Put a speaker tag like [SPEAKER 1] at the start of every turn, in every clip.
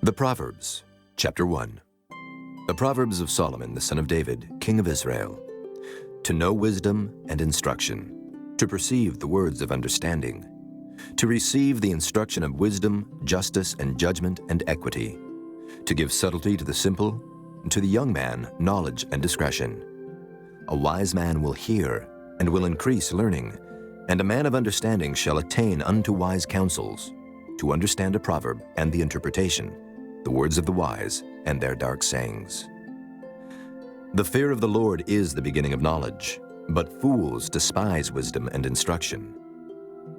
[SPEAKER 1] The Proverbs, chapter 1. The Proverbs of Solomon, the son of David, king of Israel. To know wisdom and instruction, to perceive the words of understanding, to receive the instruction of wisdom, justice, and judgment and equity, to give subtlety to the simple, and to the young man knowledge and discretion. A wise man will hear and will increase learning, and a man of understanding shall attain unto wise counsels, to understand a proverb and the interpretation, the words of the wise and their dark sayings. The fear of the Lord is the beginning of knowledge, but fools despise wisdom and instruction.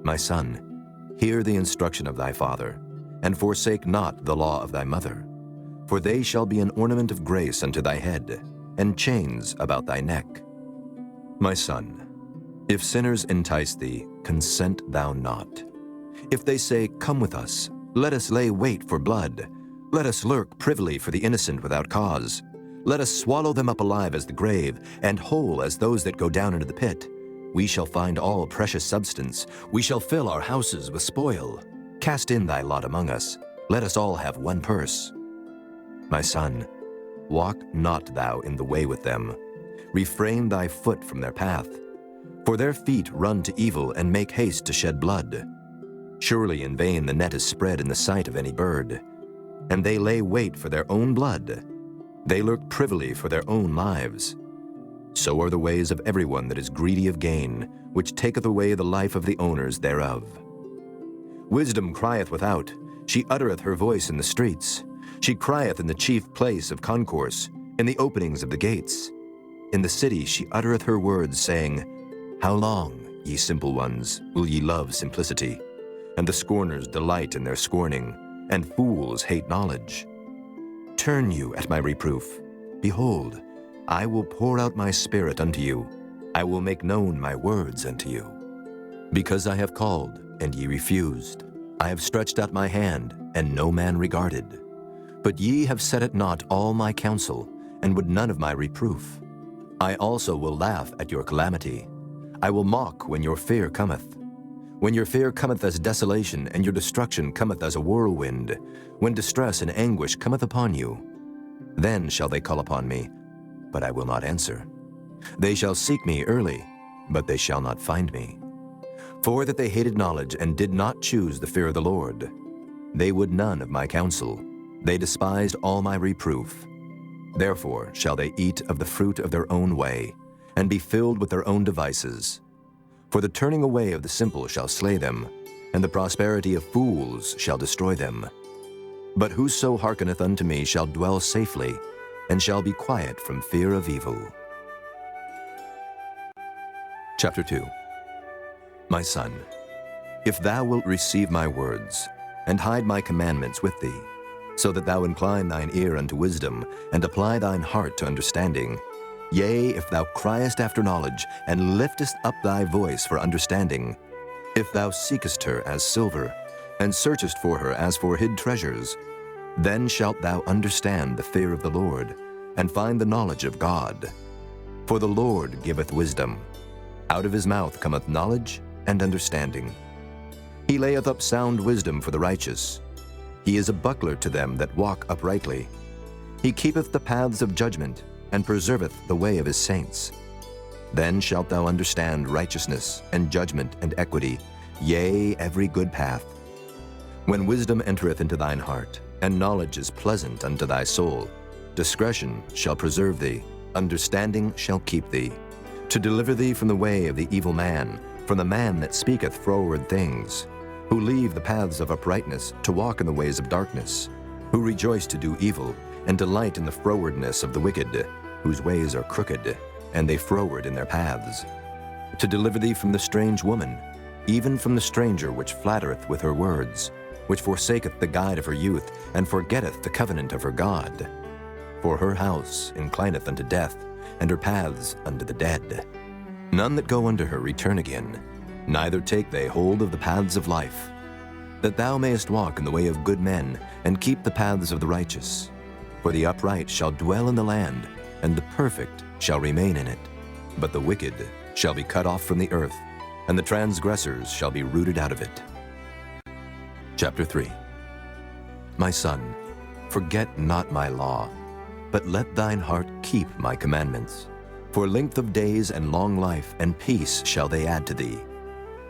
[SPEAKER 1] My son, hear the instruction of thy father, and forsake not the law of thy mother, for they shall be an ornament of grace unto thy head, and chains about thy neck. My son, if sinners entice thee, consent thou not. If they say, Come with us, let us lay wait for blood, let us lurk privily for the innocent without cause. Let us swallow them up alive as the grave, and whole as those that go down into the pit. We shall find all precious substance. We shall fill our houses with spoil. Cast in thy lot among us. Let us all have one purse. My son, walk not thou in the way with them. Refrain thy foot from their path. For their feet run to evil and make haste to shed blood. Surely in vain the net is spread in the sight of any bird. And they lay wait for their own blood. They lurk privily for their own lives. So are the ways of everyone that is greedy of gain, which taketh away the life of the owners thereof. Wisdom crieth without, she uttereth her voice in the streets. She crieth in the chief place of concourse, in the openings of the gates. In the city she uttereth her words, saying, How long, ye simple ones, will ye love simplicity? And the scorners delight in their scorning, and fools hate knowledge. Turn you at my reproof. Behold, I will pour out my spirit unto you. I will make known my words unto you. Because I have called, and ye refused. I have stretched out my hand, and no man regarded. But ye have set at naught all my counsel, and would none of my reproof. I also will laugh at your calamity. I will mock when your fear cometh. When your fear cometh as desolation, and your destruction cometh as a whirlwind, when distress and anguish cometh upon you, then shall they call upon me, but I will not answer. They shall seek me early, but they shall not find me. For that they hated knowledge, and did not choose the fear of the Lord. They would none of my counsel. They despised all my reproof. Therefore shall they eat of the fruit of their own way, and be filled with their own devices. For the turning away of the simple shall slay them, and the prosperity of fools shall destroy them. But whoso hearkeneth unto me shall dwell safely, and shall be quiet from fear of evil. Chapter 2. My son, if thou wilt receive my words, and hide my commandments with thee, so that thou incline thine ear unto wisdom, and apply thine heart to understanding, yea, if thou criest after knowledge, and liftest up thy voice for understanding, if thou seekest her as silver, and searchest for her as for hid treasures, then shalt thou understand the fear of the Lord, and find the knowledge of God. For the Lord giveth wisdom. Out of his mouth cometh knowledge and understanding. He layeth up sound wisdom for the righteous. He is a buckler to them that walk uprightly. He keepeth the paths of judgment, and preserveth the way of his saints. Then shalt thou understand righteousness, and judgment, and equity, yea, every good path. When wisdom entereth into thine heart, and knowledge is pleasant unto thy soul, discretion shall preserve thee, understanding shall keep thee, to deliver thee from the way of the evil man, from the man that speaketh froward things, who leave the paths of uprightness to walk in the ways of darkness, who rejoice to do evil, and delight in the frowardness of the wicked, whose ways are crooked, and they froward in their paths, to deliver thee from the strange woman, even from the stranger which flattereth with her words, which forsaketh the guide of her youth, and forgetteth the covenant of her God. For her house inclineth unto death, and her paths unto the dead. None that go unto her return again, neither take they hold of the paths of life, that thou mayest walk in the way of good men, and keep the paths of the righteous. For the upright shall dwell in the land, and the perfect shall remain in it. But the wicked shall be cut off from the earth, and the transgressors shall be rooted out of it. Chapter 3. My son, Forget not my law, but let thine heart keep my commandments. For length of days and long life and peace shall they add to thee.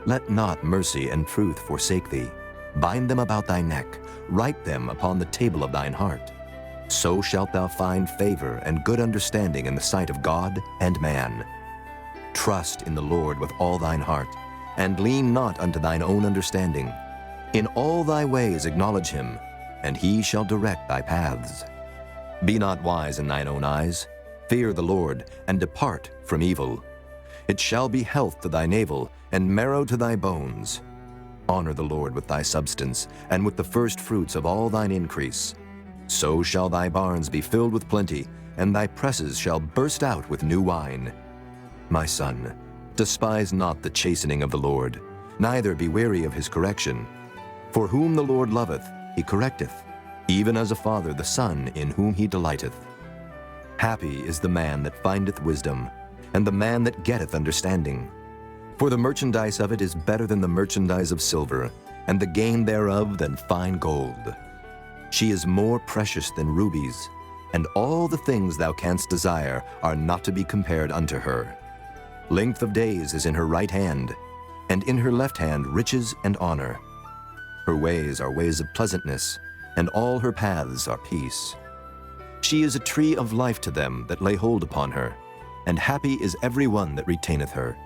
[SPEAKER 1] Let not mercy and truth forsake thee. Bind them about thy neck, write them upon the table of thine heart. So shalt thou find favor and good understanding in the sight of God and man. Trust in the Lord with all thine heart, and lean not unto thine own understanding. In all thy ways acknowledge him, and he shall direct thy paths. Be not wise in thine own eyes. Fear the Lord, and depart from evil. It shall be health to thy navel, and marrow to thy bones. Honor the Lord with thy substance, and with the first fruits of all thine increase. So shall thy barns be filled with plenty, and thy presses shall burst out with new wine. My son, despise not the chastening of the Lord, neither be weary of his correction. For whom the Lord loveth, he correcteth, even as a father the son in whom he delighteth. Happy is the man that findeth wisdom, and the man that getteth understanding. For the merchandise of it is better than the merchandise of silver, and the gain thereof than fine gold. She is more precious than rubies, and all the things thou canst desire are not to be compared unto her. Length of days is in her right hand, and in her left hand riches and honor. Her ways are ways of pleasantness, and all her paths are peace. She is a tree of life to them that lay hold upon her, and happy is every one that retaineth her.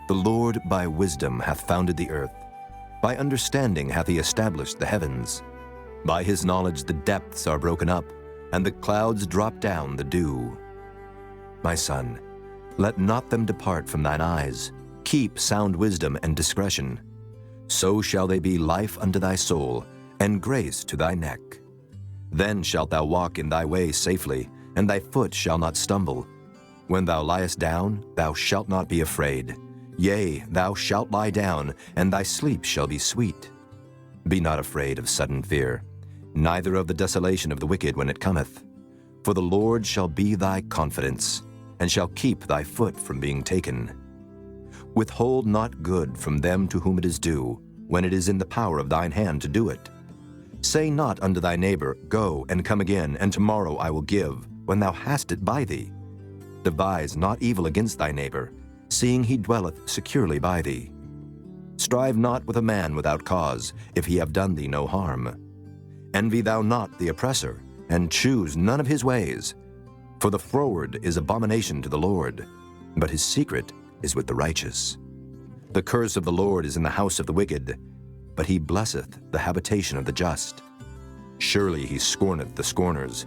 [SPEAKER 1] The Lord by wisdom hath founded the earth. By understanding hath he established the heavens. By his knowledge the depths are broken up, and the clouds drop down the dew. My son, let not them depart from thine eyes. Keep sound wisdom and discretion. So shall they be life unto thy soul, and grace to thy neck. Then shalt thou walk in thy way safely, and thy foot shall not stumble. When thou liest down, thou shalt not be afraid. Yea, thou shalt lie down, and thy sleep shall be sweet. Be not afraid of sudden fear, neither of the desolation of the wicked when it cometh. For the Lord shall be thy confidence, and shall keep thy foot from being taken. Withhold not good from them to whom it is due, when it is in the power of thine hand to do it. Say not unto thy neighbor, Go and come again, and tomorrow I will give, when thou hast it by thee. Devise not evil against thy neighbor, seeing he dwelleth securely by thee. Strive not with a man without cause, if he have done thee no harm. Envy thou not the oppressor, and choose none of his ways. For the froward is abomination to the Lord, but his secret is with the righteous. The curse of the Lord is in the house of the wicked, but he blesseth the habitation of the just. Surely he scorneth the scorners,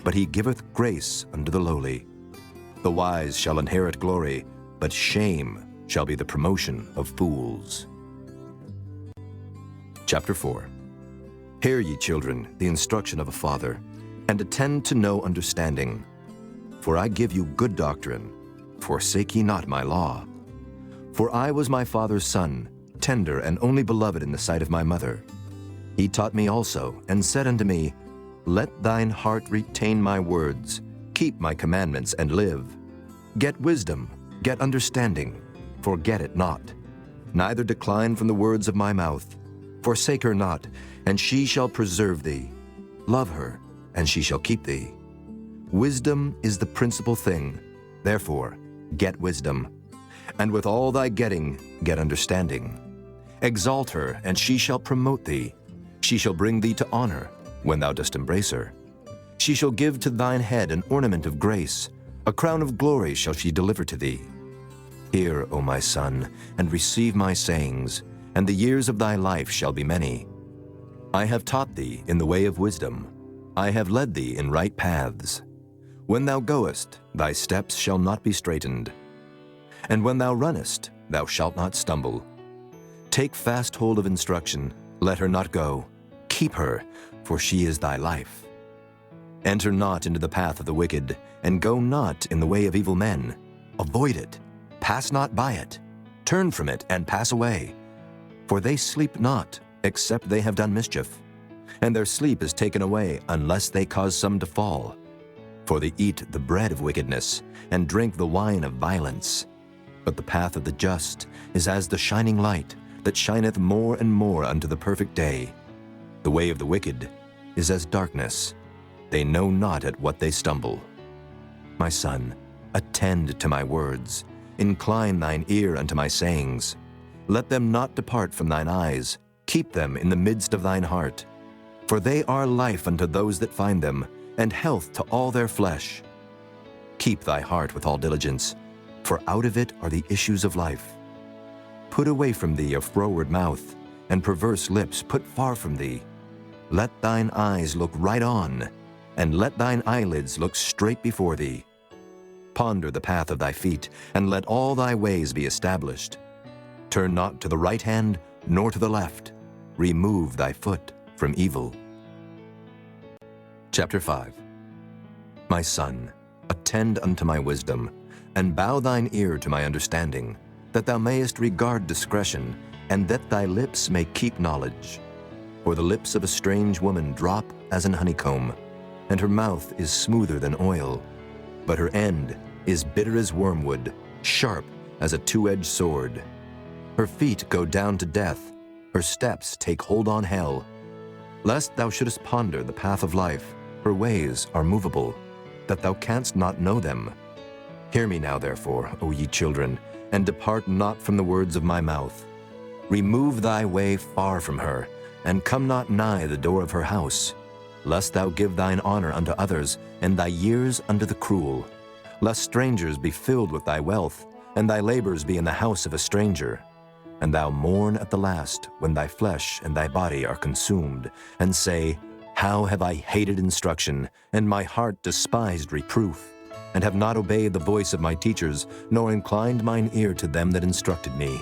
[SPEAKER 1] but he giveth grace unto the lowly. The wise shall inherit glory, but shame shall be the promotion of fools. Chapter 4. Hear ye, children, the instruction of a father, and attend to know understanding. For I give you good doctrine. Forsake ye not my law. For I was my father's son, tender and only beloved in the sight of my mother. He taught me also, and said unto me, Let thine heart retain my words, keep my commandments, and live. Get wisdom, get understanding, forget it not. Neither decline from the words of my mouth. Forsake her not, and she shall preserve thee. Love her, and she shall keep thee. Wisdom is the principal thing. Therefore, get wisdom. And with all thy getting, get understanding. Exalt her, and she shall promote thee. She shall bring thee to honor, when thou dost embrace her. She shall give to thine head an ornament of grace. A crown of glory shall she deliver to thee. Hear, O my son, and receive my sayings, and the years of thy life shall be many. I have taught thee in the way of wisdom. I have led thee in right paths. When thou goest, thy steps shall not be straitened. And when thou runnest, thou shalt not stumble. Take fast hold of instruction, let her not go. Keep her, for she is thy life. Enter not into the path of the wicked, and go not in the way of evil men. Avoid it, pass not by it. Turn from it, and pass away. For they sleep not, except they have done mischief. And their sleep is taken away, unless they cause some to fall. For they eat the bread of wickedness, and drink the wine of violence. But the path of the just is as the shining light, that shineth more and more unto the perfect day. The way of the wicked is as darkness, they know not at what they stumble. My son, attend to my words, incline thine ear unto my sayings. Let them not depart from thine eyes, keep them in the midst of thine heart. For they are life unto those that find them, and health to all their flesh. Keep thy heart with all diligence, for out of it are the issues of life. Put away from thee a froward mouth, and perverse lips put far from thee. Let thine eyes look right on, and let thine eyelids look straight before thee. Ponder the path of thy feet, and let all thy ways be established. Turn not to the right hand, nor to the left. Remove thy foot from evil. Chapter 5. My son, attend unto my wisdom, and bow thine ear to my understanding, that thou mayest regard discretion, and that thy lips may keep knowledge. For the lips of a strange woman drop as an honeycomb, and her mouth is smoother than oil, but her end is bitter as wormwood, sharp as a two-edged sword. Her feet go down to death, her steps take hold on hell. Lest thou shouldest ponder the path of life, her ways are movable, that thou canst not know them. Hear me now, therefore, O ye children, and depart not from the words of my mouth. Remove thy way far from her, and come not nigh the door of her house, lest thou give thine honor unto others, and thy years unto the cruel. Lest strangers be filled with thy wealth, and thy labors be in the house of a stranger. And thou mourn at the last, when thy flesh and thy body are consumed, and say, How have I hated instruction, and my heart despised reproof, and have not obeyed the voice of my teachers, nor inclined mine ear to them that instructed me.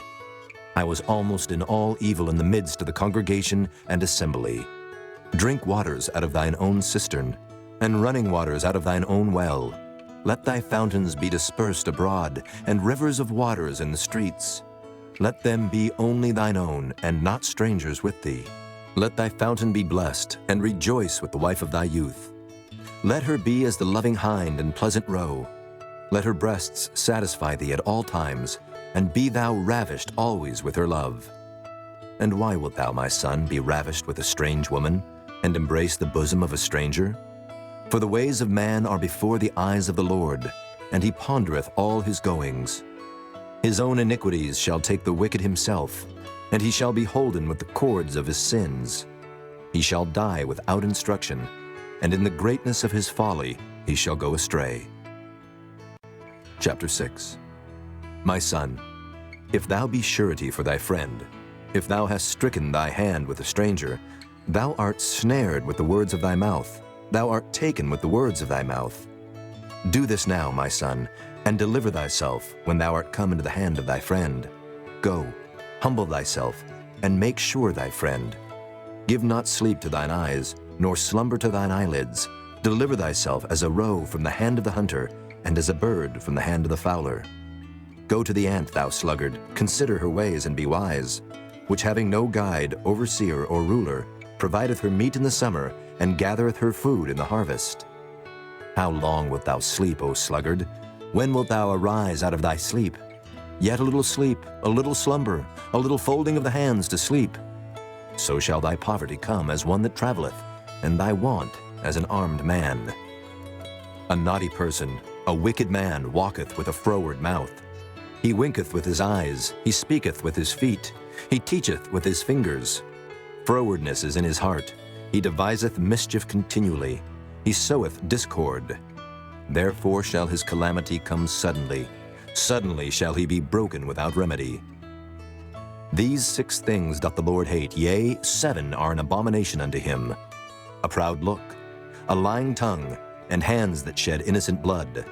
[SPEAKER 1] I was almost in all evil in the midst of the congregation and assembly. Drink waters out of thine own cistern, and running waters out of thine own well. Let thy fountains be dispersed abroad, and rivers of waters in the streets. Let them be only thine own, and not strangers with thee. Let thy fountain be blessed, and rejoice with the wife of thy youth. Let her be as the loving hind and pleasant roe. Let her breasts satisfy thee at all times, and be thou ravished always with her love. And why wilt thou, my son, be ravished with a strange woman, and embrace the bosom of a stranger? For the ways of man are before the eyes of the Lord, and he pondereth all his goings. His own iniquities shall take the wicked himself, and he shall be holden with the cords of his sins. He shall die without instruction, and in the greatness of his folly he shall go astray. Chapter 6. My son, if thou be surety for thy friend, if thou hast stricken thy hand with a stranger, thou art snared with the words of thy mouth, thou art taken with the words of thy mouth. Do this now, my son, and deliver thyself when thou art come into the hand of thy friend. Go, humble thyself, and make sure thy friend. Give not sleep to thine eyes, nor slumber to thine eyelids. Deliver thyself as a roe from the hand of the hunter, and as a bird from the hand of the fowler. Go to the ant, thou sluggard, consider her ways and be wise, which having no guide, overseer, or ruler, provideth her meat in the summer, and gathereth her food in the harvest. How long wilt thou sleep, O sluggard? When wilt thou arise out of thy sleep? Yet a little sleep, a little slumber, a little folding of the hands to sleep. So shall thy poverty come as one that travelleth, and thy want as an armed man. A naughty person, a wicked man, walketh with a froward mouth. He winketh with his eyes, he speaketh with his feet, he teacheth with his fingers. Frowardness is in his heart, he deviseth mischief continually, he soweth discord. Therefore shall his calamity come suddenly, suddenly shall he be broken without remedy. These 6 things doth the Lord hate, yea, 7 are an abomination unto him: a proud look, a lying tongue, and hands that shed innocent blood,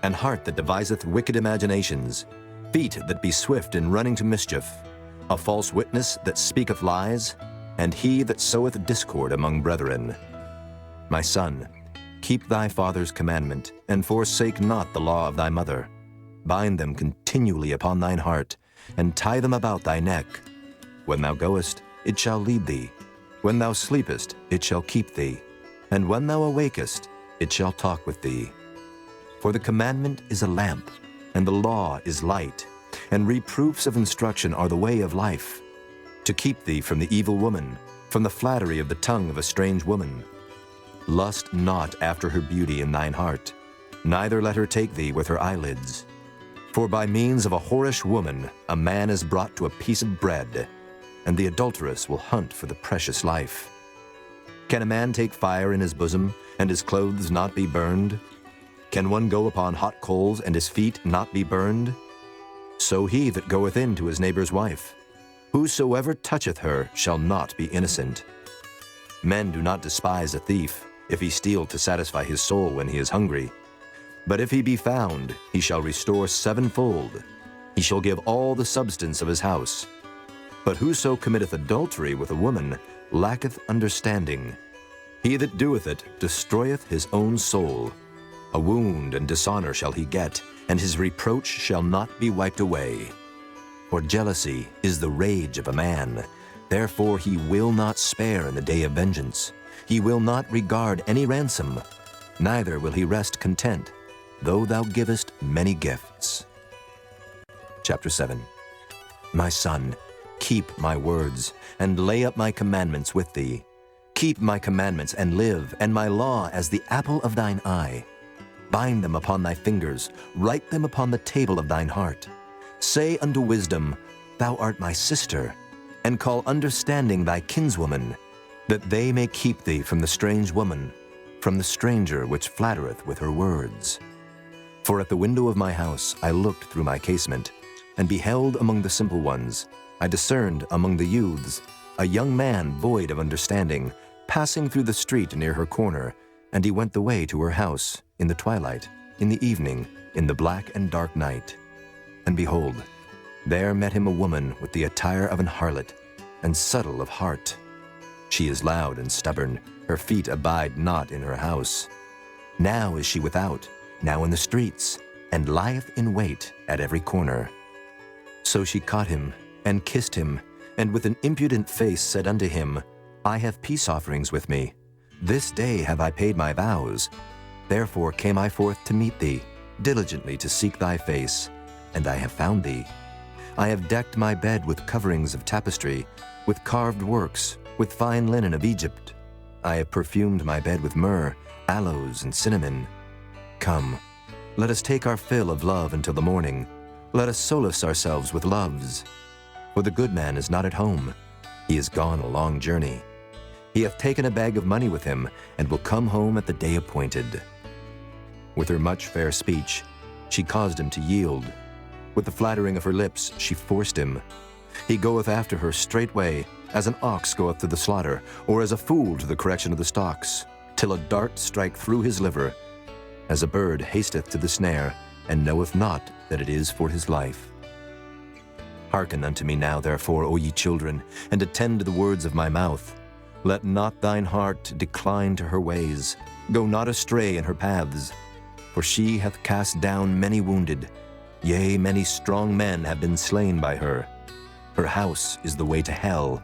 [SPEAKER 1] an heart that deviseth wicked imaginations, feet that be swift in running to mischief, a false witness that speaketh lies, and he that soweth discord among brethren. My son, keep thy father's commandment, and forsake not the law of thy mother. Bind them continually upon thine heart, and tie them about thy neck. When thou goest, it shall lead thee. When thou sleepest, it shall keep thee. And when thou awakest, it shall talk with thee. For the commandment is a lamp, and the law is light, and reproofs of instruction are the way of life, to keep thee from the evil woman, from the flattery of the tongue of a strange woman. Lust not after her beauty in thine heart, neither let her take thee with her eyelids. For by means of a whorish woman a man is brought to a piece of bread, and the adulteress will hunt for the precious life. Can a man take fire in his bosom, and his clothes not be burned? Can one go upon hot coals, and his feet not be burned? So he that goeth in to his neighbor's wife, whosoever toucheth her shall not be innocent. Men do not despise a thief, if he steal to satisfy his soul when he is hungry. But if he be found, he shall restore sevenfold. He shall give all the substance of his house. But whoso committeth adultery with a woman lacketh understanding. He that doeth it destroyeth his own soul. A wound and dishonor shall he get, and his reproach shall not be wiped away. For jealousy is the rage of a man. Therefore he will not spare in the day of vengeance. He will not regard any ransom, neither will he rest content, though thou givest many gifts. Chapter 7. My son, keep my words, and lay up my commandments with thee. Keep my commandments and live, and my law as the apple of thine eye. Bind them upon thy fingers, write them upon the table of thine heart. Say unto wisdom, Thou art my sister, and call understanding thy kinswoman, that they may keep thee from the strange woman, from the stranger which flattereth with her words. For at the window of my house I looked through my casement, and beheld among the simple ones, I discerned among the youths, a young man void of understanding, passing through the street near her corner, and he went the way to her house, in the twilight, in the evening, in the black and dark night. And behold, there met him a woman with the attire of an harlot, and subtle of heart. She is loud and stubborn, her feet abide not in her house. Now is she without, now in the streets, and lieth in wait at every corner. So she caught him, and kissed him, and with an impudent face said unto him, I have peace offerings with me. This day have I paid my vows. Therefore came I forth to meet thee, diligently to seek thy face, and I have found thee. I have decked my bed with coverings of tapestry, with carved works, with fine linen of Egypt. I have perfumed my bed with myrrh, aloes, and cinnamon. Come, let us take our fill of love until the morning. Let us solace ourselves with loves. For the good man is not at home. He is gone a long journey. He hath taken a bag of money with him, and will come home at the day appointed. With her much fair speech, she caused him to yield. With the flattering of her lips, she forced him. He goeth after her straightway, as an ox goeth to the slaughter, or as a fool to the correction of the stocks, till a dart strike through his liver, as a bird hasteth to the snare, and knoweth not that it is for his life. Hearken unto me now, therefore, O ye children, and attend to the words of my mouth. Let not thine heart decline to her ways. Go not astray in her paths. For she hath cast down many wounded. Yea, many strong men have been slain by her. Her house is the way to hell,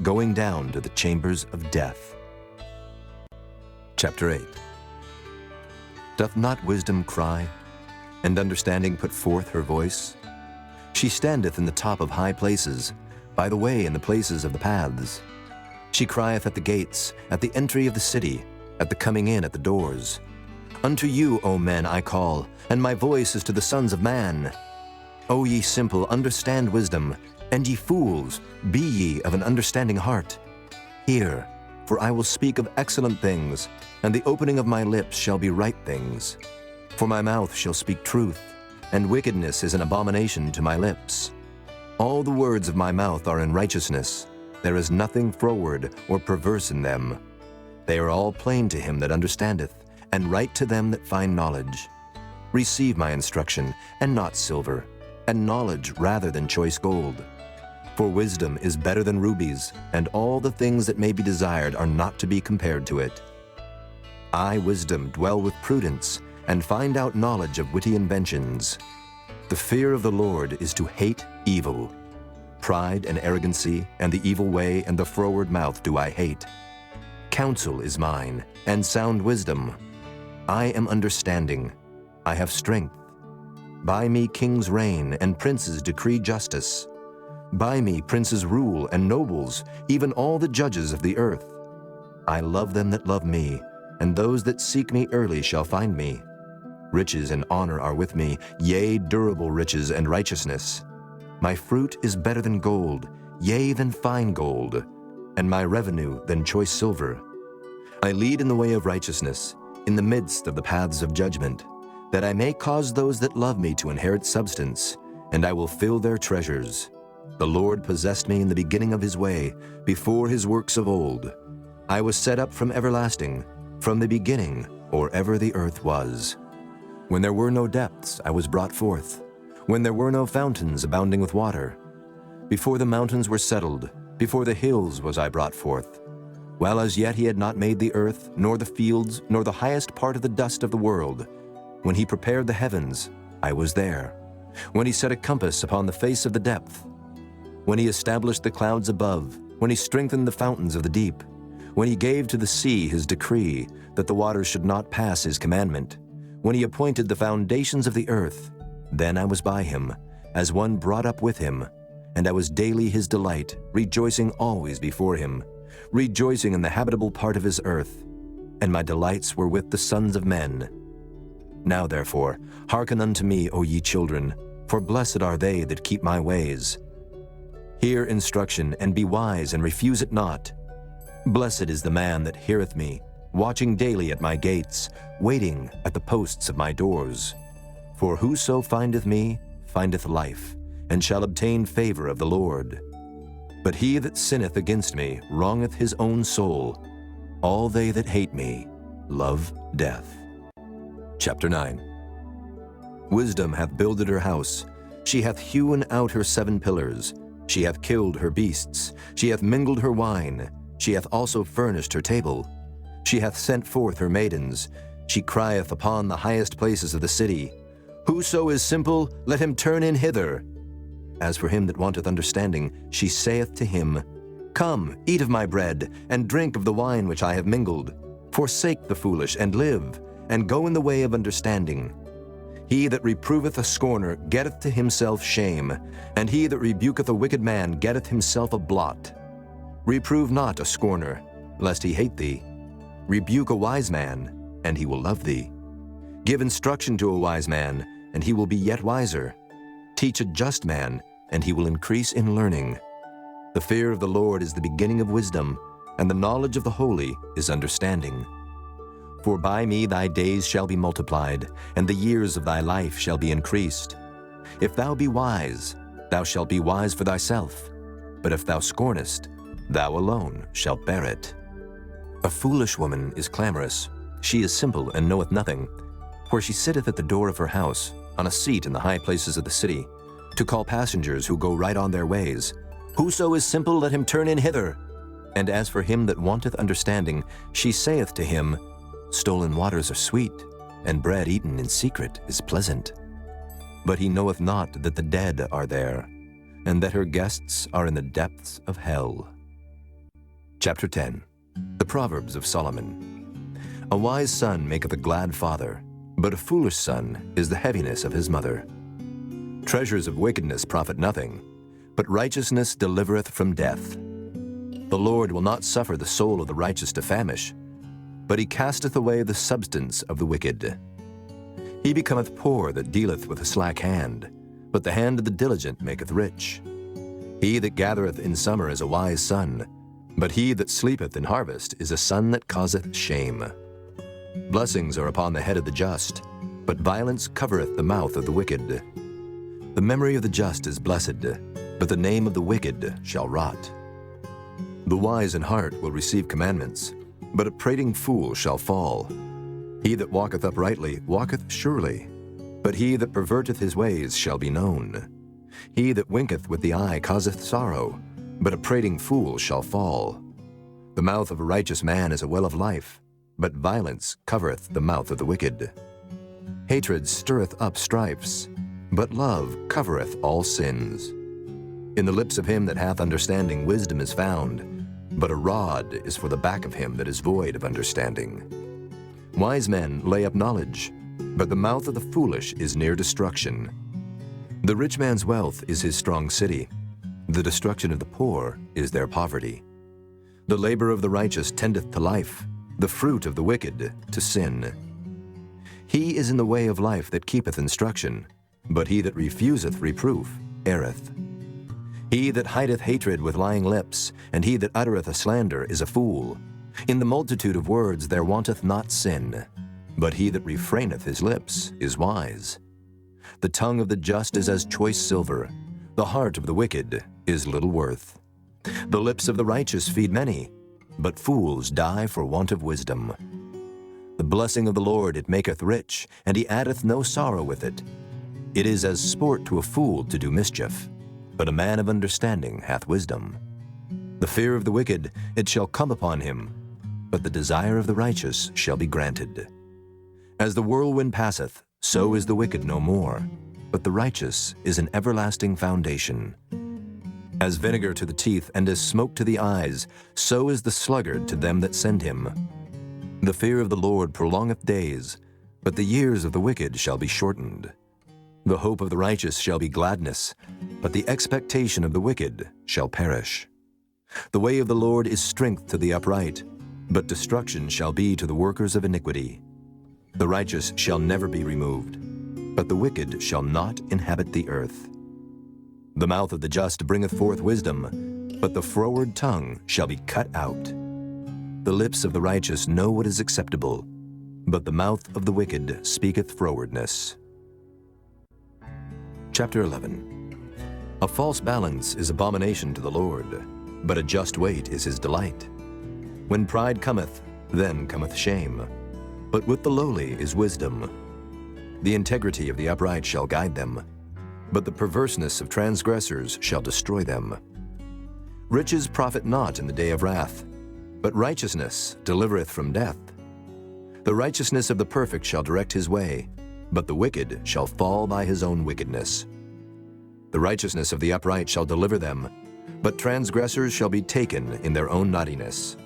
[SPEAKER 1] going down to the chambers of death. Chapter 8. Doth not wisdom cry, and understanding put forth her voice? She standeth in the top of high places, by the way in the places of the paths. She crieth at the gates, at the entry of the city, at the coming in at the doors. Unto you, O men, I call, and my voice is to the sons of man. O ye simple, understand wisdom, and ye fools, be ye of an understanding heart. Hear, for I will speak of excellent things, and the opening of my lips shall be right things. For my mouth shall speak truth, and wickedness is an abomination to my lips. All the words of my mouth are in righteousness. There is nothing froward or perverse in them. They are all plain to him that understandeth, and right to them that find knowledge. Receive my instruction, and not silver, and knowledge rather than choice gold. For wisdom is better than rubies, and all the things that may be desired are not to be compared to it. I, wisdom, dwell with prudence, and find out knowledge of witty inventions. The fear of the Lord is to hate evil. Pride and arrogancy, and the evil way, and the froward mouth do I hate. Counsel is mine, and sound wisdom. I am understanding. I have strength. By me kings reign, and princes decree justice. By me princes rule, and nobles, even all the judges of the earth. I love them that love me, and those that seek me early shall find me. Riches and honor are with me, yea, durable riches and righteousness. My fruit is better than gold, yea, than fine gold, and my revenue than choice silver. I lead in the way of righteousness, in the midst of the paths of judgment, that I may cause those that love me to inherit substance, and I will fill their treasures. The Lord possessed me in the beginning of his way, before his works of old. I was set up from everlasting, from the beginning, or ever the earth was. When there were no depths, I was brought forth, when there were no fountains abounding with water. Before the mountains were settled, before the hills was I brought forth. While as yet he had not made the earth, nor the fields, nor the highest part of the dust of the world. When he prepared the heavens, I was there. When he set a compass upon the face of the depth. When he established the clouds above, when he strengthened the fountains of the deep. When he gave to the sea his decree, that the waters should not pass his commandment. When he appointed the foundations of the earth, then I was by him, as one brought up with him, and I was daily his delight, rejoicing always before him, rejoicing in the habitable part of his earth, and my delights were with the sons of men. Now therefore, hearken unto me, O ye children, for blessed are they that keep my ways. Hear instruction, and be wise, and refuse it not. Blessed is the man that heareth me, watching daily at my gates, waiting at the posts of my doors. For whoso findeth me findeth life, and shall obtain favor of the Lord. But he that sinneth against me wrongeth his own soul. All they that hate me love death. Chapter 9. Wisdom hath builded her house. She hath hewn out her 7 pillars. She hath killed her beasts. She hath mingled her wine. She hath also furnished her table. She hath sent forth her maidens. She crieth upon the highest places of the city. Whoso is simple, let him turn in hither. As for him that wanteth understanding, she saith to him, Come, eat of my bread, and drink of the wine which I have mingled. Forsake the foolish, and live, and go in the way of understanding. He that reproveth a scorner getteth to himself shame, and he that rebuketh a wicked man getteth himself a blot. Reprove not a scorner, lest he hate thee. Rebuke a wise man, and he will love thee. Give instruction to a wise man, and he will be yet wiser. Teach a just man, and he will increase in learning. The fear of the Lord is the beginning of wisdom, and the knowledge of the holy is understanding. For by me thy days shall be multiplied, and the years of thy life shall be increased. If thou be wise, thou shalt be wise for thyself. But if thou scornest, thou alone shalt bear it. A foolish woman is clamorous. She is simple and knoweth nothing. For she sitteth at the door of her house, on a seat in the high places of the city, to call passengers who go right on their ways. Whoso is simple, let him turn in hither. And as for him that wanteth understanding, she saith to him, Stolen waters are sweet, and bread eaten in secret is pleasant. But he knoweth not that the dead are there, and that her guests are in the depths of hell. Chapter 10. The Proverbs of Solomon. A wise son maketh a glad father, but a foolish son is the heaviness of his mother. Treasures of wickedness profit nothing, but righteousness delivereth from death. The Lord will not suffer the soul of the righteous to famish, but he casteth away the substance of the wicked. He becometh poor that dealeth with a slack hand, but the hand of the diligent maketh rich. He that gathereth in summer is a wise son, but he that sleepeth in harvest is a son that causeth shame. Blessings are upon the head of the just, but violence covereth the mouth of the wicked. The memory of the just is blessed, but the name of the wicked shall rot. The wise in heart will receive commandments, but a prating fool shall fall. He that walketh uprightly walketh surely, but he that perverteth his ways shall be known. He that winketh with the eye causeth sorrow, but a prating fool shall fall. The mouth of a righteous man is a well of life, but violence covereth the mouth of the wicked. Hatred stirreth up strifes, but love covereth all sins. In the lips of him that hath understanding wisdom is found, but a rod is for the back of him that is void of understanding. Wise men lay up knowledge, but the mouth of the foolish is near destruction. The rich man's wealth is his strong city. The destruction of the poor is their poverty. The labor of the righteous tendeth to life, the fruit of the wicked to sin. He is in the way of life that keepeth instruction, but he that refuseth reproof erreth. He that hideth hatred with lying lips, and he that uttereth a slander is a fool. In the multitude of words there wanteth not sin, but he that refraineth his lips is wise. The tongue of the just is as choice silver, the heart of the wicked is little worth. The lips of the righteous feed many, but fools die for want of wisdom. The blessing of the Lord it maketh rich, and he addeth no sorrow with it. It is as sport to a fool to do mischief, but a man of understanding hath wisdom. The fear of the wicked it shall come upon him, but the desire of the righteous shall be granted. As the whirlwind passeth, so is the wicked no more, but the righteous is an everlasting foundation. As vinegar to the teeth and as smoke to the eyes, so is the sluggard to them that send him. The fear of the Lord prolongeth days, but the years of the wicked shall be shortened. The hope of the righteous shall be gladness, but the expectation of the wicked shall perish. The way of the Lord is strength to the upright, but destruction shall be to the workers of iniquity. The righteous shall never be removed, but the wicked shall not inhabit the earth. The mouth of the just bringeth forth wisdom, but the froward tongue shall be cut out. The lips of the righteous know what is acceptable, but the mouth of the wicked speaketh frowardness. Chapter 11. A false balance is abomination to the Lord, but a just weight is his delight. When pride cometh, then cometh shame, but with the lowly is wisdom. The integrity of the upright shall guide them, but the perverseness of transgressors shall destroy them. Riches profit not in the day of wrath, but righteousness delivereth from death. The righteousness of the perfect shall direct his way, but the wicked shall fall by his own wickedness. The righteousness of the upright shall deliver them, but transgressors shall be taken in their own naughtiness.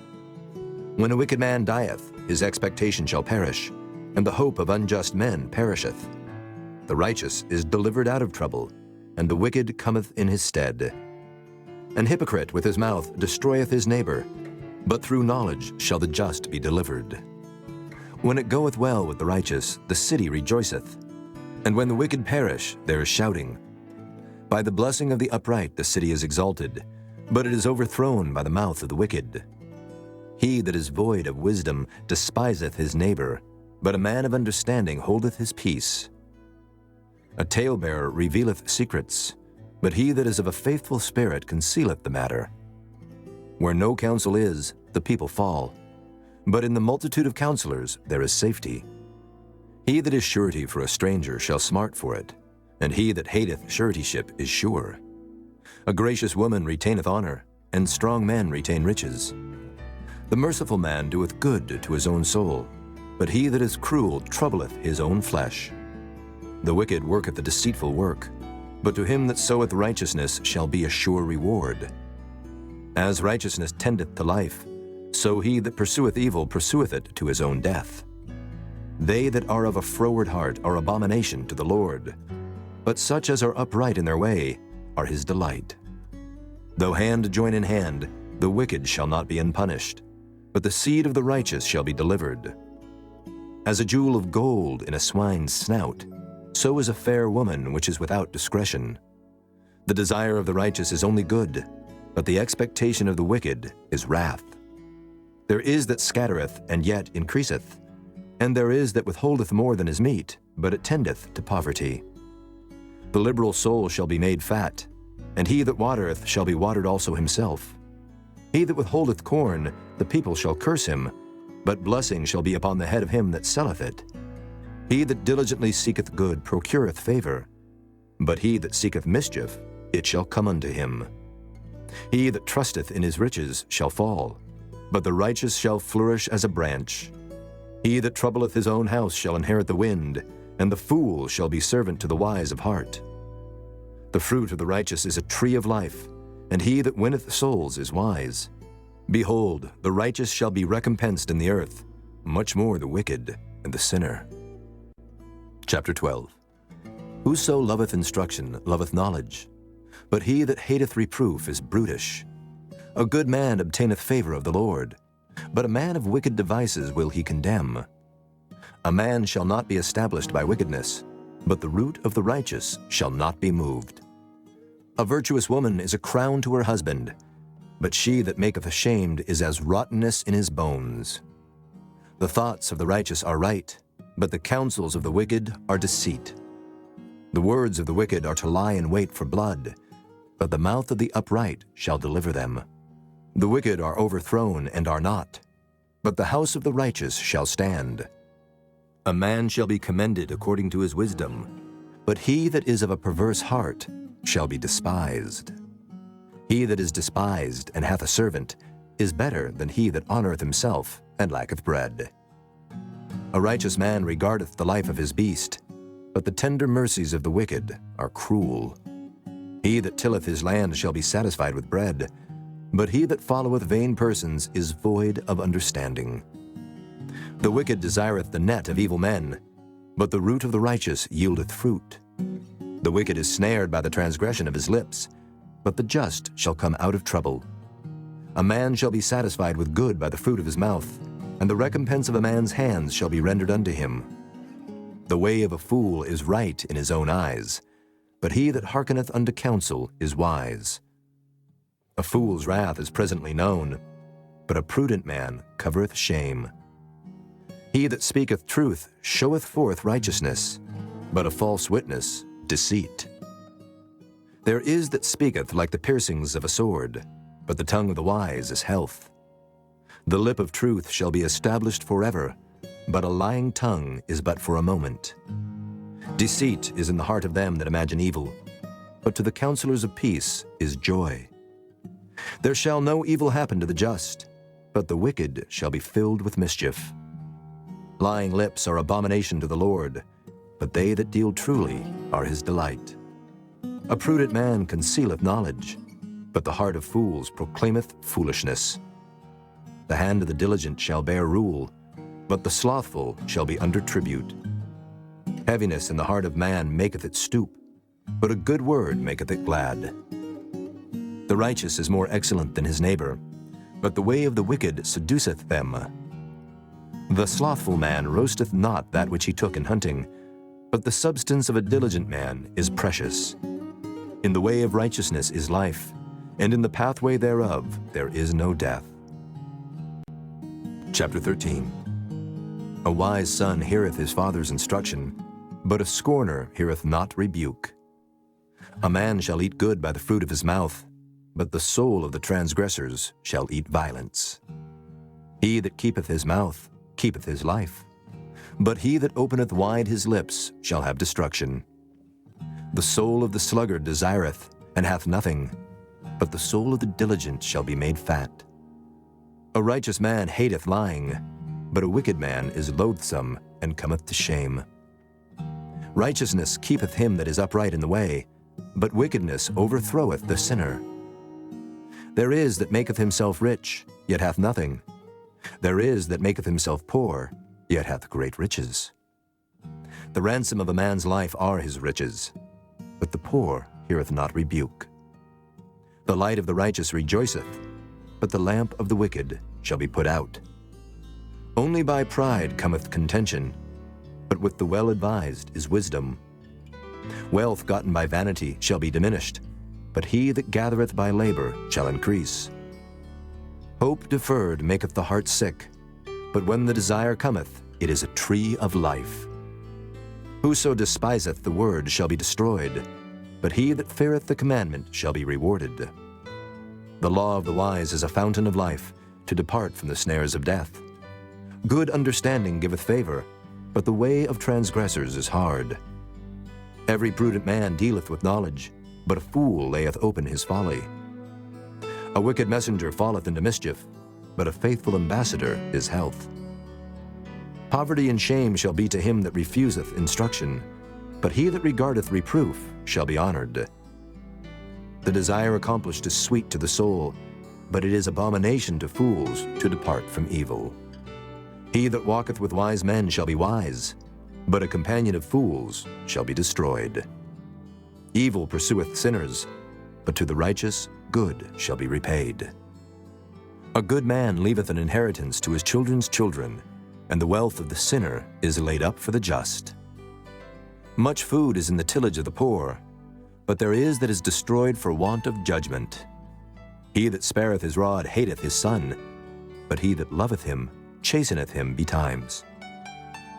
[SPEAKER 1] When a wicked man dieth, his expectation shall perish, and the hope of unjust men perisheth. The righteous is delivered out of trouble, and the wicked cometh in his stead. An hypocrite with his mouth destroyeth his neighbor, but through knowledge shall the just be delivered. When it goeth well with the righteous, the city rejoiceth, and when the wicked perish, there is shouting. By the blessing of the upright the city is exalted, but it is overthrown by the mouth of the wicked. He that is void of wisdom despiseth his neighbor, but a man of understanding holdeth his peace. A talebearer revealeth secrets, but he that is of a faithful spirit concealeth the matter. Where no counsel is, the people fall, but in the multitude of counselors there is safety. He that is surety for a stranger shall smart for it, and he that hateth suretyship is sure. A gracious woman retaineth honor, and strong men retain riches. The merciful man doeth good to his own soul, but he that is cruel troubleth his own flesh. The wicked worketh a deceitful work, but to him that soweth righteousness shall be a sure reward. As righteousness tendeth to life, so he that pursueth evil pursueth it to his own death. They that are of a froward heart are abomination to the Lord, but such as are upright in their way are his delight. Though hand join in hand, the wicked shall not be unpunished, but the seed of the righteous shall be delivered. As a jewel of gold in a swine's snout, so is a fair woman which is without discretion. The desire of the righteous is only good, but the expectation of the wicked is wrath. There is that scattereth, and yet increaseth, and there is that withholdeth more than is meet, but it tendeth to poverty. The liberal soul shall be made fat, and he that watereth shall be watered also himself. He that withholdeth corn, the people shall curse him, but blessing shall be upon the head of him that selleth it. He that diligently seeketh good procureth favor, but he that seeketh mischief, it shall come unto him. He that trusteth in his riches shall fall, but the righteous shall flourish as a branch. He that troubleth his own house shall inherit the wind, and the fool shall be servant to the wise of heart. The fruit of the righteous is a tree of life, and he that winneth souls is wise. Behold, the righteous shall be recompensed in the earth, much more the wicked and the sinner. Chapter 12. Whoso loveth instruction loveth knowledge, but he that hateth reproof is brutish. A good man obtaineth favor of the Lord, But a man of wicked devices will he condemn. A man shall not be established by wickedness, but the root of the righteous shall not be moved. A virtuous woman is a crown to her husband, but she that maketh ashamed is as rottenness in his bones. The thoughts of the righteous are right, but the counsels of the wicked are deceit. The words of the wicked are to lie in wait for blood, but the mouth of the upright shall deliver them. The wicked are overthrown and are not, but the house of the righteous shall stand. A man shall be commended according to his wisdom, but he that is of a perverse heart shall be despised. He that is despised and hath a servant is better than he that honoureth himself and lacketh bread. A righteous man regardeth the life of his beast, but the tender mercies of the wicked are cruel. He that tilleth his land shall be satisfied with bread, but he that followeth vain persons is void of understanding. The wicked desireth the net of evil men, but the root of the righteous yieldeth fruit. The wicked is snared by the transgression of his lips, but the just shall come out of trouble. A man shall be satisfied with good by the fruit of his mouth, and the recompense of a man's hands shall be rendered unto him. The way of a fool is right in his own eyes, but he that hearkeneth unto counsel is wise. A fool's wrath is presently known, but a prudent man covereth shame. He that speaketh truth showeth forth righteousness, but a false witness deceit. There is that speaketh like the piercings of a sword, but the tongue of the wise is health. The lip of truth shall be established forever, but a lying tongue is but for a moment. Deceit is in the heart of them that imagine evil, but to the counselors of peace is joy. There shall no evil happen to the just, but the wicked shall be filled with mischief. Lying lips are abomination to the Lord, but they that deal truly are his delight. A prudent man concealeth knowledge, but the heart of fools proclaimeth foolishness. The hand of the diligent shall bear rule, but the slothful shall be under tribute. Heaviness in the heart of man maketh it stoop, but a good word maketh it glad. The righteous is more excellent than his neighbor, but the way of the wicked seduceth them. The slothful man roasteth not that which he took in hunting, but the substance of a diligent man is precious. In the way of righteousness is life, and in the pathway thereof there is no death. Chapter 13. A wise son heareth his father's instruction, but a scorner heareth not rebuke. A man shall eat good by the fruit of his mouth, but the soul of the transgressors shall eat violence. He that keepeth his mouth keepeth his life, but he that openeth wide his lips shall have destruction. The soul of the sluggard desireth, and hath nothing, but the soul of the diligent shall be made fat. A righteous man hateth lying, but a wicked man is loathsome and cometh to shame. Righteousness keepeth him that is upright in the way, but wickedness overthroweth the sinner. There is that maketh himself rich, yet hath nothing. There is that maketh himself poor, yet hath great riches. The ransom of a man's life are his riches, but the poor heareth not rebuke. The light of the righteous rejoiceth, but the lamp of the wicked shall be put out. Only by pride cometh contention, but with the well-advised is wisdom. Wealth gotten by vanity shall be diminished, but he that gathereth by labor shall increase. Hope deferred maketh the heart sick, but when the desire cometh, it is a tree of life. Whoso despiseth the word shall be destroyed, but he that feareth the commandment shall be rewarded. The law of the wise is a fountain of life, to depart from the snares of death. Good understanding giveth favor, but the way of transgressors is hard. Every prudent man dealeth with knowledge, but a fool layeth open his folly. A wicked messenger falleth into mischief, but a faithful ambassador is health. Poverty and shame shall be to him that refuseth instruction, but he that regardeth reproof shall be honored. The desire accomplished is sweet to the soul, but it is abomination to fools to depart from evil. He that walketh with wise men shall be wise, but a companion of fools shall be destroyed. Evil pursueth sinners, but to the righteous good shall be repaid. A good man leaveth an inheritance to his children's children, and the wealth of the sinner is laid up for the just. Much food is in the tillage of the poor, but there is that is destroyed for want of judgment. He that spareth his rod hateth his son, but he that loveth him chasteneth him betimes.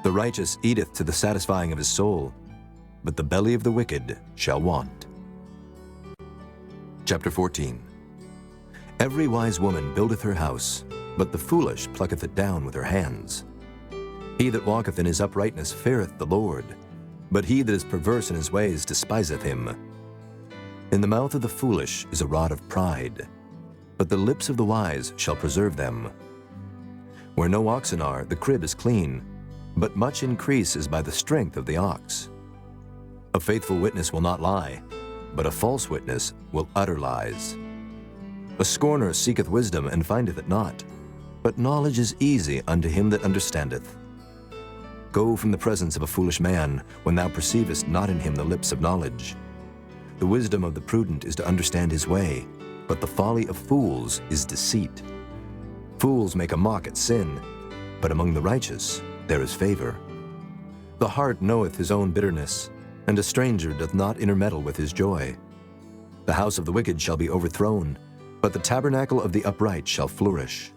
[SPEAKER 1] The righteous eateth to the satisfying of his soul, but the belly of the wicked shall want. Chapter 14. Every wise woman buildeth her house, but the foolish plucketh it down with her hands. He that walketh in his uprightness feareth the Lord, but he that is perverse in his ways despiseth him. In the mouth of the foolish is a rod of pride, but the lips of the wise shall preserve them. Where no oxen are, the crib is clean, but much increase is by the strength of the ox. A faithful witness will not lie, but a false witness will utter lies. A scorner seeketh wisdom and findeth it not, but knowledge is easy unto him that understandeth. Go from the presence of a foolish man, when thou perceivest not in him the lips of knowledge. The wisdom of the prudent is to understand his way, but the folly of fools is deceit. Fools make a mock at sin, but among the righteous there is favor. The heart knoweth his own bitterness, and a stranger doth not intermeddle with his joy. The house of the wicked shall be overthrown, but the tabernacle of the upright shall flourish.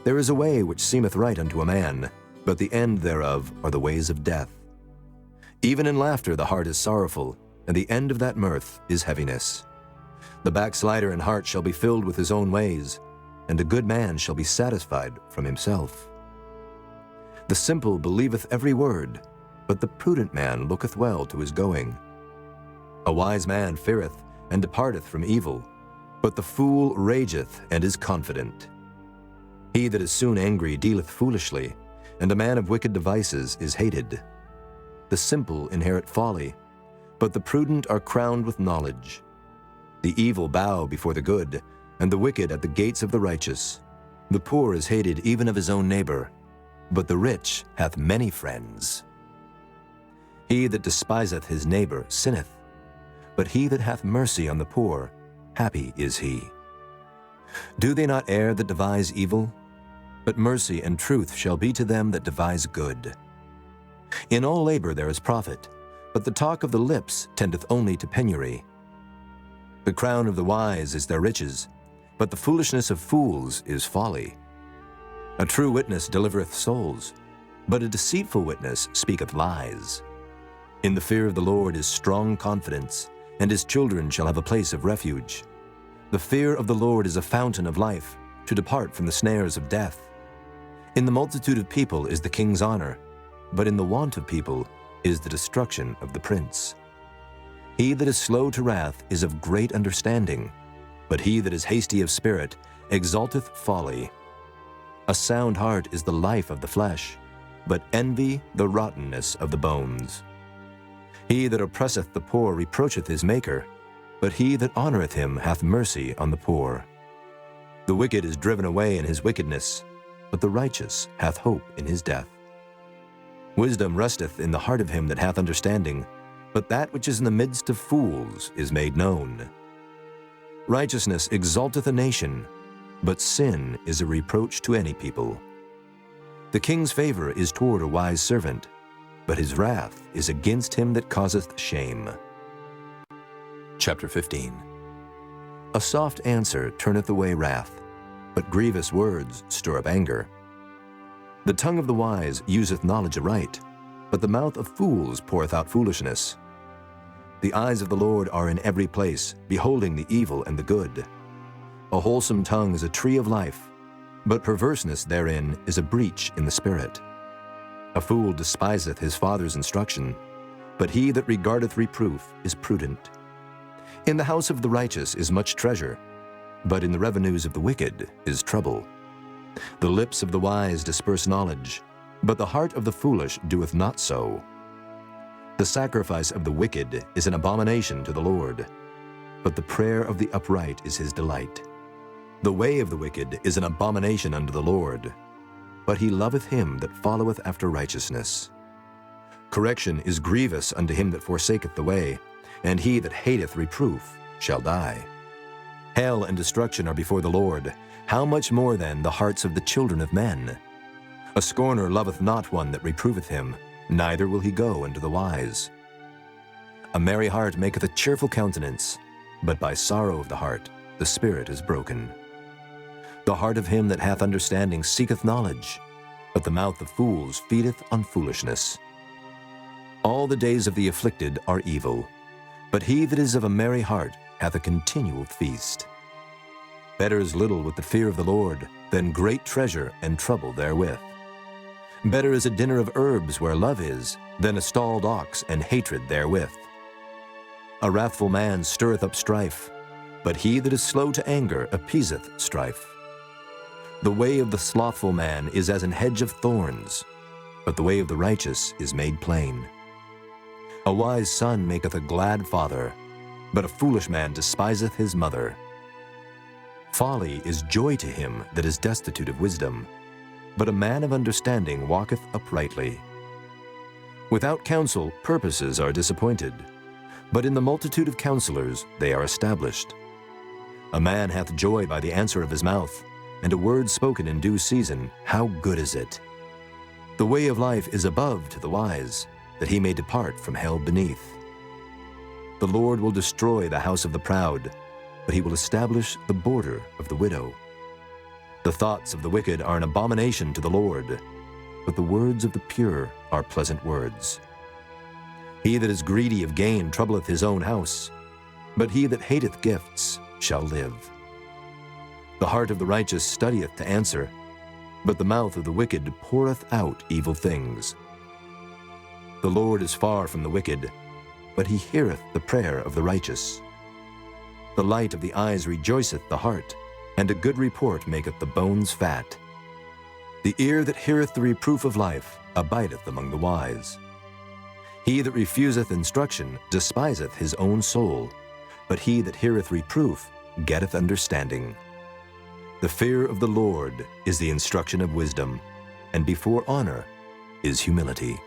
[SPEAKER 1] There is a way which seemeth right unto a man, but the end thereof are the ways of death. Even in laughter the heart is sorrowful, and the end of that mirth is heaviness. The backslider in heart shall be filled with his own ways, and a good man shall be satisfied from himself. The simple believeth every word, but the prudent man looketh well to his going. A wise man feareth and departeth from evil, but the fool rageth and is confident. He that is soon angry dealeth foolishly, and a man of wicked devices is hated. The simple inherit folly, but the prudent are crowned with knowledge. The evil bow before the good, and the wicked at the gates of the righteous. The poor is hated even of his own neighbor, but the rich hath many friends. He that despiseth his neighbor sinneth, but he that hath mercy on the poor, happy is he. Do they not err that devise evil? But mercy and truth shall be to them that devise good. In all labor there is profit, but the talk of the lips tendeth only to penury. The crown of the wise is their riches, but the foolishness of fools is folly. A true witness delivereth souls, but a deceitful witness speaketh lies. In the fear of the Lord is strong confidence, and his children shall have a place of refuge. The fear of the Lord is a fountain of life, to depart from the snares of death. In the multitude of people is the king's honor, but in the want of people is the destruction of the prince. He that is slow to wrath is of great understanding, but he that is hasty of spirit exalteth folly. A sound heart is the life of the flesh, but envy the rottenness of the bones. He that oppresseth the poor reproacheth his Maker, but he that honoreth him hath mercy on the poor. The wicked is driven away in his wickedness, but the righteous hath hope in his death. Wisdom resteth in the heart of him that hath understanding, but that which is in the midst of fools is made known. Righteousness exalteth a nation, but sin is a reproach to any people. The king's favor is toward a wise servant, but his wrath is against him that causeth shame. Chapter 15. A soft answer turneth away wrath, but grievous words stir up anger. The tongue of the wise useth knowledge aright, but the mouth of fools poureth out foolishness. The eyes of the Lord are in every place, beholding the evil and the good. A wholesome tongue is a tree of life, but perverseness therein is a breach in the spirit. A fool despiseth his father's instruction, but he that regardeth reproof is prudent. In the house of the righteous is much treasure, but in the revenues of the wicked is trouble. The lips of the wise disperse knowledge, but the heart of the foolish doeth not so. The sacrifice of the wicked is an abomination to the Lord, but the prayer of the upright is his delight. The way of the wicked is an abomination unto the Lord, but he loveth him that followeth after righteousness. Correction is grievous unto him that forsaketh the way, and he that hateth reproof shall die. Hell and destruction are before the Lord. How much more then the hearts of the children of men? A scorner loveth not one that reproveth him, neither will he go unto the wise. A merry heart maketh a cheerful countenance, but by sorrow of the heart the spirit is broken. The heart of him that hath understanding seeketh knowledge, but the mouth of fools feedeth on foolishness. All the days of the afflicted are evil, but he that is of a merry heart hath a continual feast. Better is little with the fear of the Lord than great treasure and trouble therewith. Better is a dinner of herbs where love is, than a stalled ox and hatred therewith. A wrathful man stirreth up strife, but he that is slow to anger appeaseth strife. The way of the slothful man is as an hedge of thorns, but the way of the righteous is made plain. A wise son maketh a glad father, but a foolish man despiseth his mother. Folly is joy to him that is destitute of wisdom, but a man of understanding walketh uprightly. Without counsel purposes are disappointed, but in the multitude of counselors they are established. A man hath joy by the answer of his mouth, and a word spoken in due season, how good is it! The way of life is above to the wise, that he may depart from hell beneath. The Lord will destroy the house of the proud, but he will establish the border of the widow. The thoughts of the wicked are an abomination to the Lord, but the words of the pure are pleasant words. He that is greedy of gain troubleth his own house, but he that hateth gifts shall live. The heart of the righteous studieth to answer, but the mouth of the wicked poureth out evil things. The Lord is far from the wicked, but he heareth the prayer of the righteous. The light of the eyes rejoiceth the heart, and a good report maketh the bones fat. The ear that heareth the reproof of life abideth among the wise. He that refuseth instruction despiseth his own soul, but he that heareth reproof getteth understanding. The fear of the Lord is the instruction of wisdom, and before honor is humility.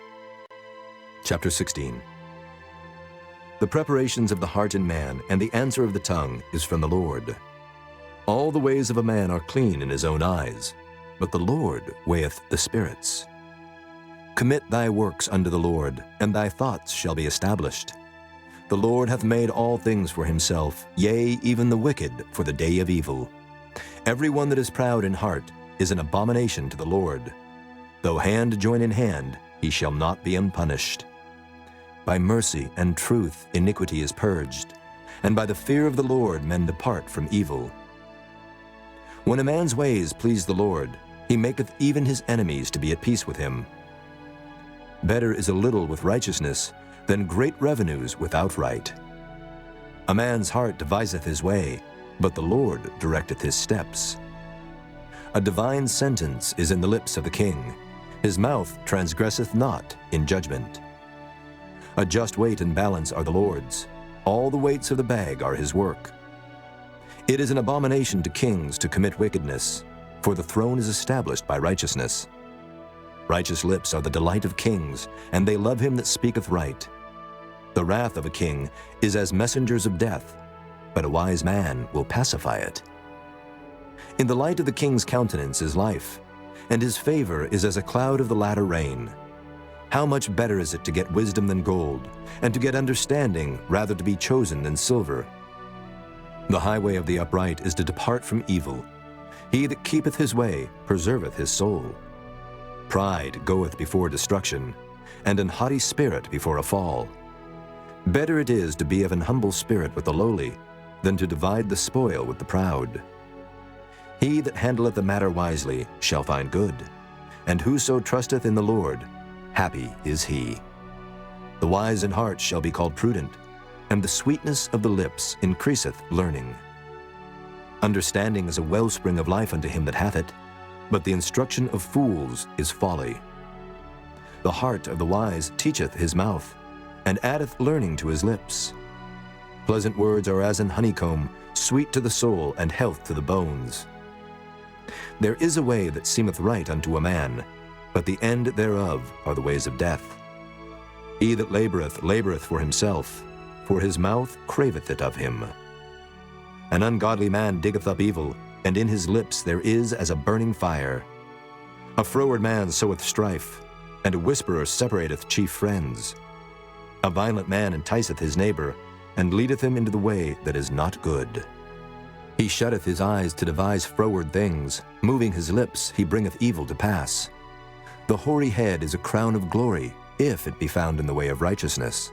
[SPEAKER 1] Chapter 16. The preparations of the heart in man and the answer of the tongue is from the Lord. All the ways of a man are clean in his own eyes, but the Lord weigheth the spirits. Commit thy works unto the Lord, and thy thoughts shall be established. The Lord hath made all things for himself, yea, even the wicked for the day of evil. Every one that is proud in heart is an abomination to the Lord. Though hand join in hand, he shall not be unpunished. By mercy and truth iniquity is purged, and by the fear of the Lord men depart from evil. When a man's ways please the Lord, he maketh even his enemies to be at peace with him. Better is a little with righteousness than great revenues without right. A man's heart deviseth his way, but the Lord directeth his steps. A divine sentence is in the lips of the king. His mouth transgresseth not in judgment. A just weight and balance are the Lord's. All the weights of the bag are his work. It is an abomination to kings to commit wickedness, for the throne is established by righteousness. Righteous lips are the delight of kings, and they love him that speaketh right. The wrath of a king is as messengers of death, but a wise man will pacify it. In the light of the king's countenance is life, and his favor is as a cloud of the latter rain. How much better is it to get wisdom than gold, and to get understanding rather to be chosen than silver? The highway of the upright is to depart from evil. He that keepeth his way preserveth his soul. Pride goeth before destruction, and an haughty spirit before a fall. Better it is to be of an humble spirit with the lowly, than to divide the spoil with the proud. He that handleth the matter wisely shall find good, and whoso trusteth in the Lord, happy is he. The wise in heart shall be called prudent, and the sweetness of the lips increaseth learning. Understanding is a wellspring of life unto him that hath it, but the instruction of fools is folly. The heart of the wise teacheth his mouth, and addeth learning to his lips. Pleasant words are as an honeycomb, sweet to the soul and health to the bones. There is a way that seemeth right unto a man, but the end thereof are the ways of death. He that laboureth, laboureth for himself, for his mouth craveth it of him. An ungodly man diggeth up evil, and in his lips there is as a burning fire. A froward man soweth strife, and a whisperer separateth chief friends. A violent man enticeth his neighbor, and leadeth him into the way that is not good. He shutteth his eyes to devise froward things, moving his lips he bringeth evil to pass. The hoary head is a crown of glory, if it be found in the way of righteousness.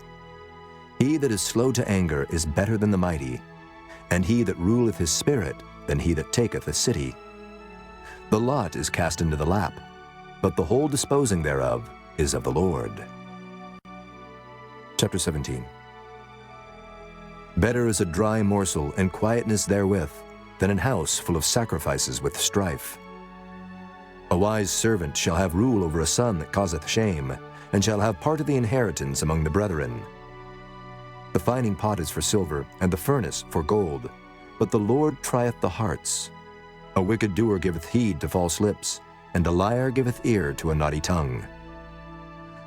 [SPEAKER 1] He that is slow to anger is better than the mighty, and he that ruleth his spirit than he that taketh a city. The lot is cast into the lap, but the whole disposing thereof is of the Lord. Chapter 17. Better is a dry morsel and quietness therewith than an house full of sacrifices with strife. A wise servant shall have rule over a son that causeth shame, and shall have part of the inheritance among the brethren. The fining pot is for silver, and the furnace for gold, but the Lord trieth the hearts. A wicked doer giveth heed to false lips, and a liar giveth ear to a naughty tongue.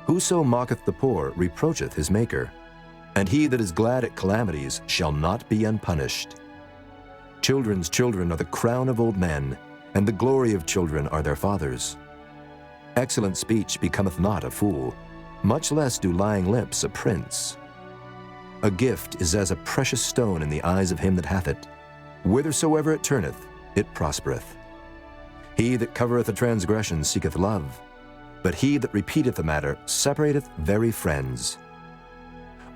[SPEAKER 1] Whoso mocketh the poor reproacheth his Maker, and he that is glad at calamities shall not be unpunished. Children's children are the crown of old men, and the glory of children are their fathers. Excellent speech becometh not a fool, much less do lying lips a prince. A gift is as a precious stone in the eyes of him that hath it. Whithersoever it turneth, it prospereth. He that covereth a transgression seeketh love, but he that repeateth a matter separateth very friends.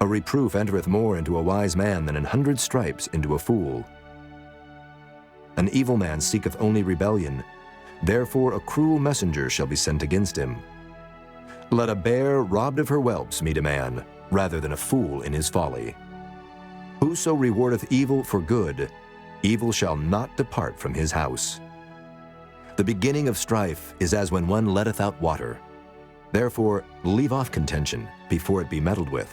[SPEAKER 1] A reproof entereth more into a wise man than 100 stripes into a fool. An evil man seeketh only rebellion, therefore a cruel messenger shall be sent against him. Let a bear robbed of her whelps meet a man, rather than a fool in his folly. Whoso rewardeth evil for good, evil shall not depart from his house. The beginning of strife is as when one letteth out water. Therefore leave off contention before it be meddled with.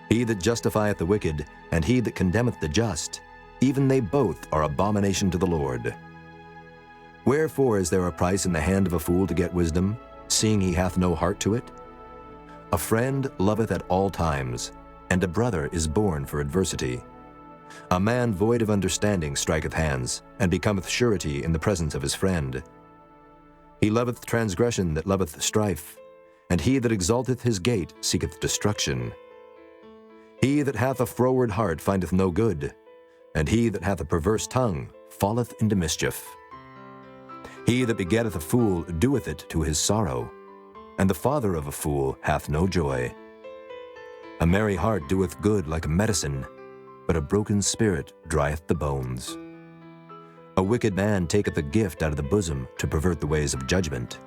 [SPEAKER 1] He that justifieth the wicked, and he that condemneth the just, even they both are abomination to the Lord. Wherefore is there a price in the hand of a fool to get wisdom, seeing he hath no heart to it? A friend loveth at all times, and a brother is born for adversity. A man void of understanding striketh hands, and becometh surety in the presence of his friend. He loveth transgression that loveth strife, and he that exalteth his gate seeketh destruction. He that hath a froward heart findeth no good, and he that hath a perverse tongue falleth into mischief. He that begetteth a fool doeth it to his sorrow, and the father of a fool hath no joy. A merry heart doeth good like a medicine, but a broken spirit drieth the bones. A wicked man taketh a gift out of the bosom to pervert the ways of judgment.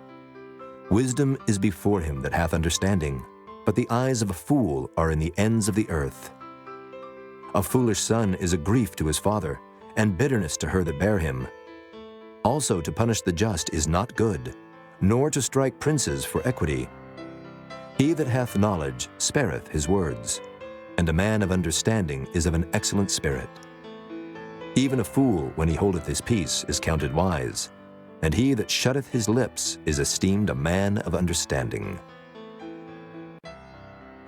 [SPEAKER 1] Wisdom is before him that hath understanding, but the eyes of a fool are in the ends of the earth. A foolish son is a grief to his father, and bitterness to her that bare him. Also to punish the just is not good, nor to strike princes for equity. He that hath knowledge spareth his words, and a man of understanding is of an excellent spirit. Even a fool, when he holdeth his peace, is counted wise, and he that shutteth his lips is esteemed a man of understanding.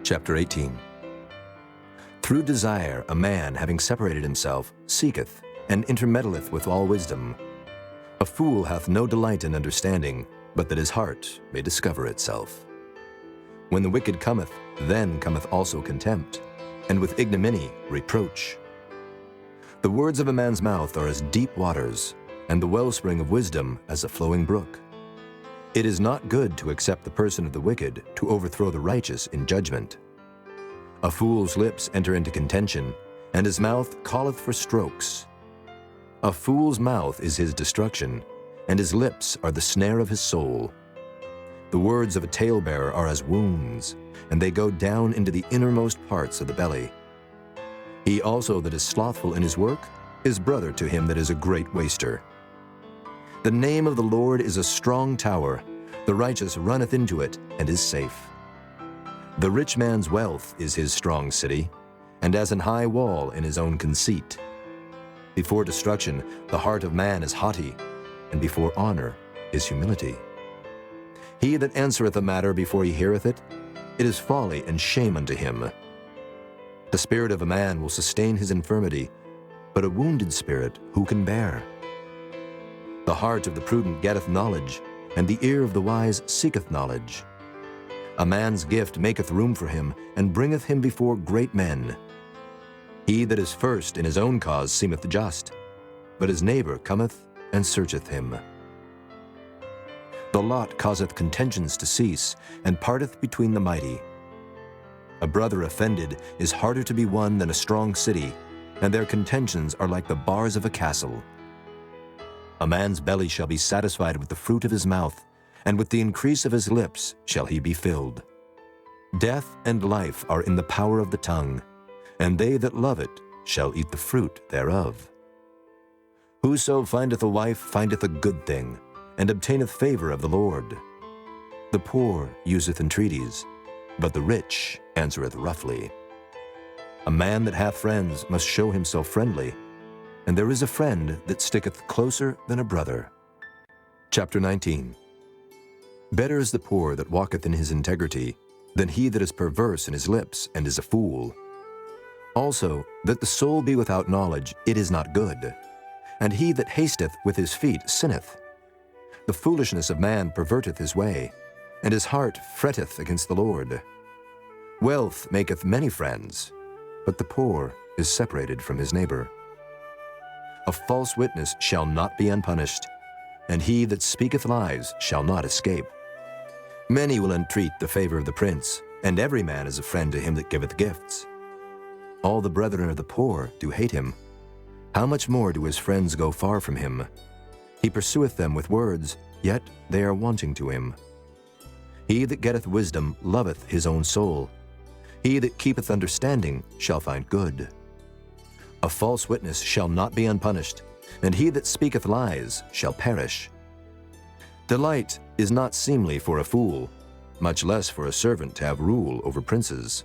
[SPEAKER 1] Chapter 18. Through desire a man, having separated himself, seeketh, and intermeddleth with all wisdom. A fool hath no delight in understanding, but that his heart may discover itself. When the wicked cometh, then cometh also contempt, and with ignominy reproach. The words of a man's mouth are as deep waters, and the wellspring of wisdom as a flowing brook. It is not good to accept the person of the wicked, to overthrow the righteous in judgment. A fool's lips enter into contention, and his mouth calleth for strokes. A fool's mouth is his destruction, and his lips are the snare of his soul. The words of a talebearer are as wounds, and they go down into the innermost parts of the belly. He also that is slothful in his work is brother to him that is a great waster. The name of the Lord is a strong tower. The righteous runneth into it and is safe. The rich man's wealth is his strong city, and as an high wall in his own conceit. Before destruction the heart of man is haughty, and before honor is humility. He that answereth a matter before he heareth it, it is folly and shame unto him. The spirit of a man will sustain his infirmity, but a wounded spirit who can bear? The heart of the prudent getteth knowledge, and the ear of the wise seeketh knowledge. A man's gift maketh room for him, and bringeth him before great men. He that is first in his own cause seemeth just, but his neighbor cometh and searcheth him. The lot causeth contentions to cease, and parteth between the mighty. A brother offended is harder to be won than a strong city, and their contentions are like the bars of a castle. A man's belly shall be satisfied with the fruit of his mouth, and with the increase of his lips shall he be filled. Death and life are in the power of the tongue, and they that love it shall eat the fruit thereof. Whoso findeth a wife findeth a good thing, and obtaineth favor of the Lord. The poor useth entreaties, but the rich answereth roughly. A man that hath friends must show himself friendly, and there is a friend that sticketh closer than a brother. Chapter 19. Better is the poor that walketh in his integrity, than he that is perverse in his lips and is a fool. Also, that the soul be without knowledge, it is not good, and he that hasteth with his feet sinneth. The foolishness of man perverteth his way, and his heart fretteth against the Lord. Wealth maketh many friends, but the poor is separated from his neighbor. A false witness shall not be unpunished, and he that speaketh lies shall not escape. Many will entreat the favor of the prince, and every man is a friend to him that giveth gifts. All the brethren of the poor do hate him. How much more do his friends go far from him? He pursueth them with words, yet they are wanting to him. He that getteth wisdom loveth his own soul. He that keepeth understanding shall find good. A false witness shall not be unpunished, and he that speaketh lies shall perish. Delight is not seemly for a fool, much less for a servant to have rule over princes.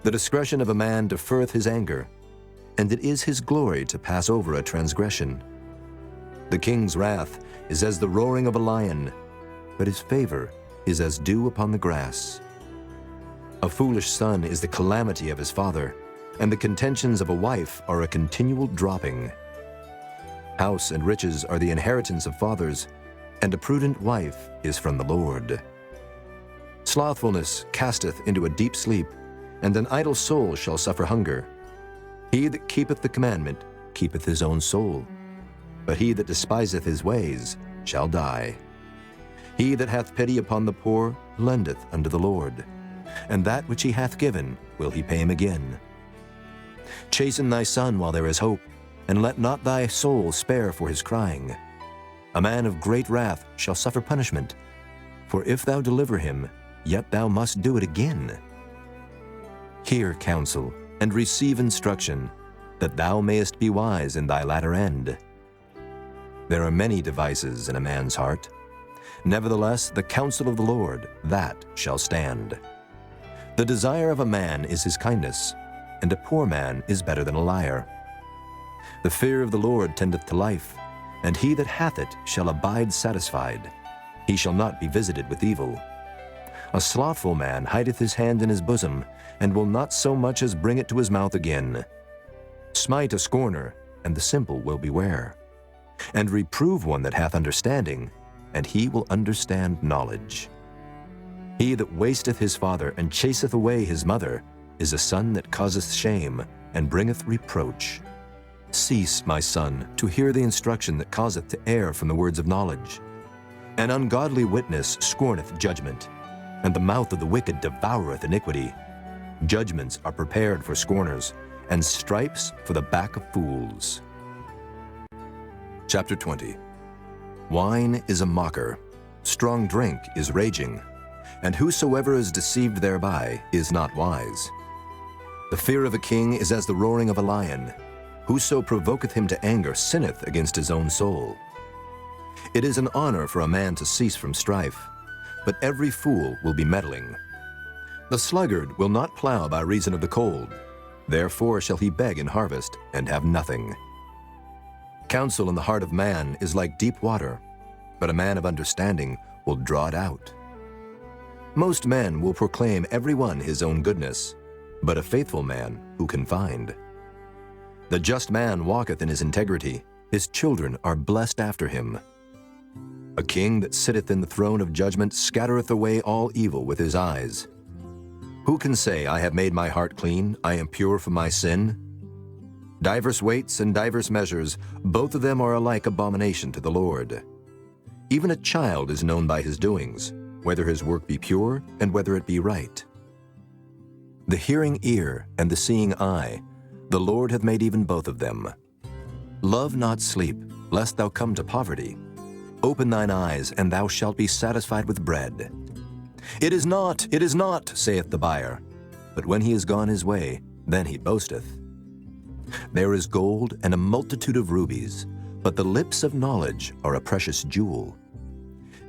[SPEAKER 1] The discretion of a man deferreth his anger, and it is his glory to pass over a transgression. The king's wrath is as the roaring of a lion, but his favor is as dew upon the grass. A foolish son is the calamity of his father, and the contentions of a wife are a continual dropping. House and riches are the inheritance of fathers, and a prudent wife is from the Lord. Slothfulness casteth into a deep sleep, and an idle soul shall suffer hunger. He that keepeth the commandment keepeth his own soul, but he that despiseth his ways shall die. He that hath pity upon the poor lendeth unto the Lord, and that which he hath given will he pay him again. Chasten thy son while there is hope, and let not thy soul spare for his crying. A man of great wrath shall suffer punishment, for if thou deliver him, yet thou must do it again. Hear counsel, and receive instruction, that thou mayest be wise in thy latter end. There are many devices in a man's heart. Nevertheless, the counsel of the Lord, that shall stand. The desire of a man is his kindness, and a poor man is better than a liar. The fear of the Lord tendeth to life, and he that hath it shall abide satisfied. He shall not be visited with evil. A slothful man hideth his hand in his bosom, and will not so much as bring it to his mouth again. Smite a scorner, and the simple will beware. And reprove one that hath understanding, and he will understand knowledge. He that wasteth his father and chaseth away his mother is a son that causeth shame, and bringeth reproach. Cease, my son, to hear the instruction that causeth to err from the words of knowledge. An ungodly witness scorneth judgment, and the mouth of the wicked devoureth iniquity. Judgments are prepared for scorners, and stripes for the back of fools. Chapter 20. Wine is a mocker, strong drink is raging, and whosoever is deceived thereby is not wise. The fear of a king is as the roaring of a lion. Whoso provoketh him to anger sinneth against his own soul. It is an honor for a man to cease from strife, but every fool will be meddling. The sluggard will not plow by reason of the cold, therefore shall he beg in harvest and have nothing. Counsel in the heart of man is like deep water, but a man of understanding will draw it out. Most men will proclaim every one his own goodness, but a faithful man who can find? The just man walketh in his integrity. His children are blessed after him. A king that sitteth in the throne of judgment scattereth away all evil with his eyes. Who can say, I have made my heart clean, I am pure from my sin? Divers weights and divers measures, both of them are alike abomination to the Lord. Even a child is known by his doings, whether his work be pure and whether it be right. The hearing ear and the seeing eye, the Lord hath made even both of them. Love not sleep, lest thou come to poverty. Open thine eyes, and thou shalt be satisfied with bread. It is not, saith the buyer. But when he is gone his way, then he boasteth. There is gold and a multitude of rubies, but the lips of knowledge are a precious jewel.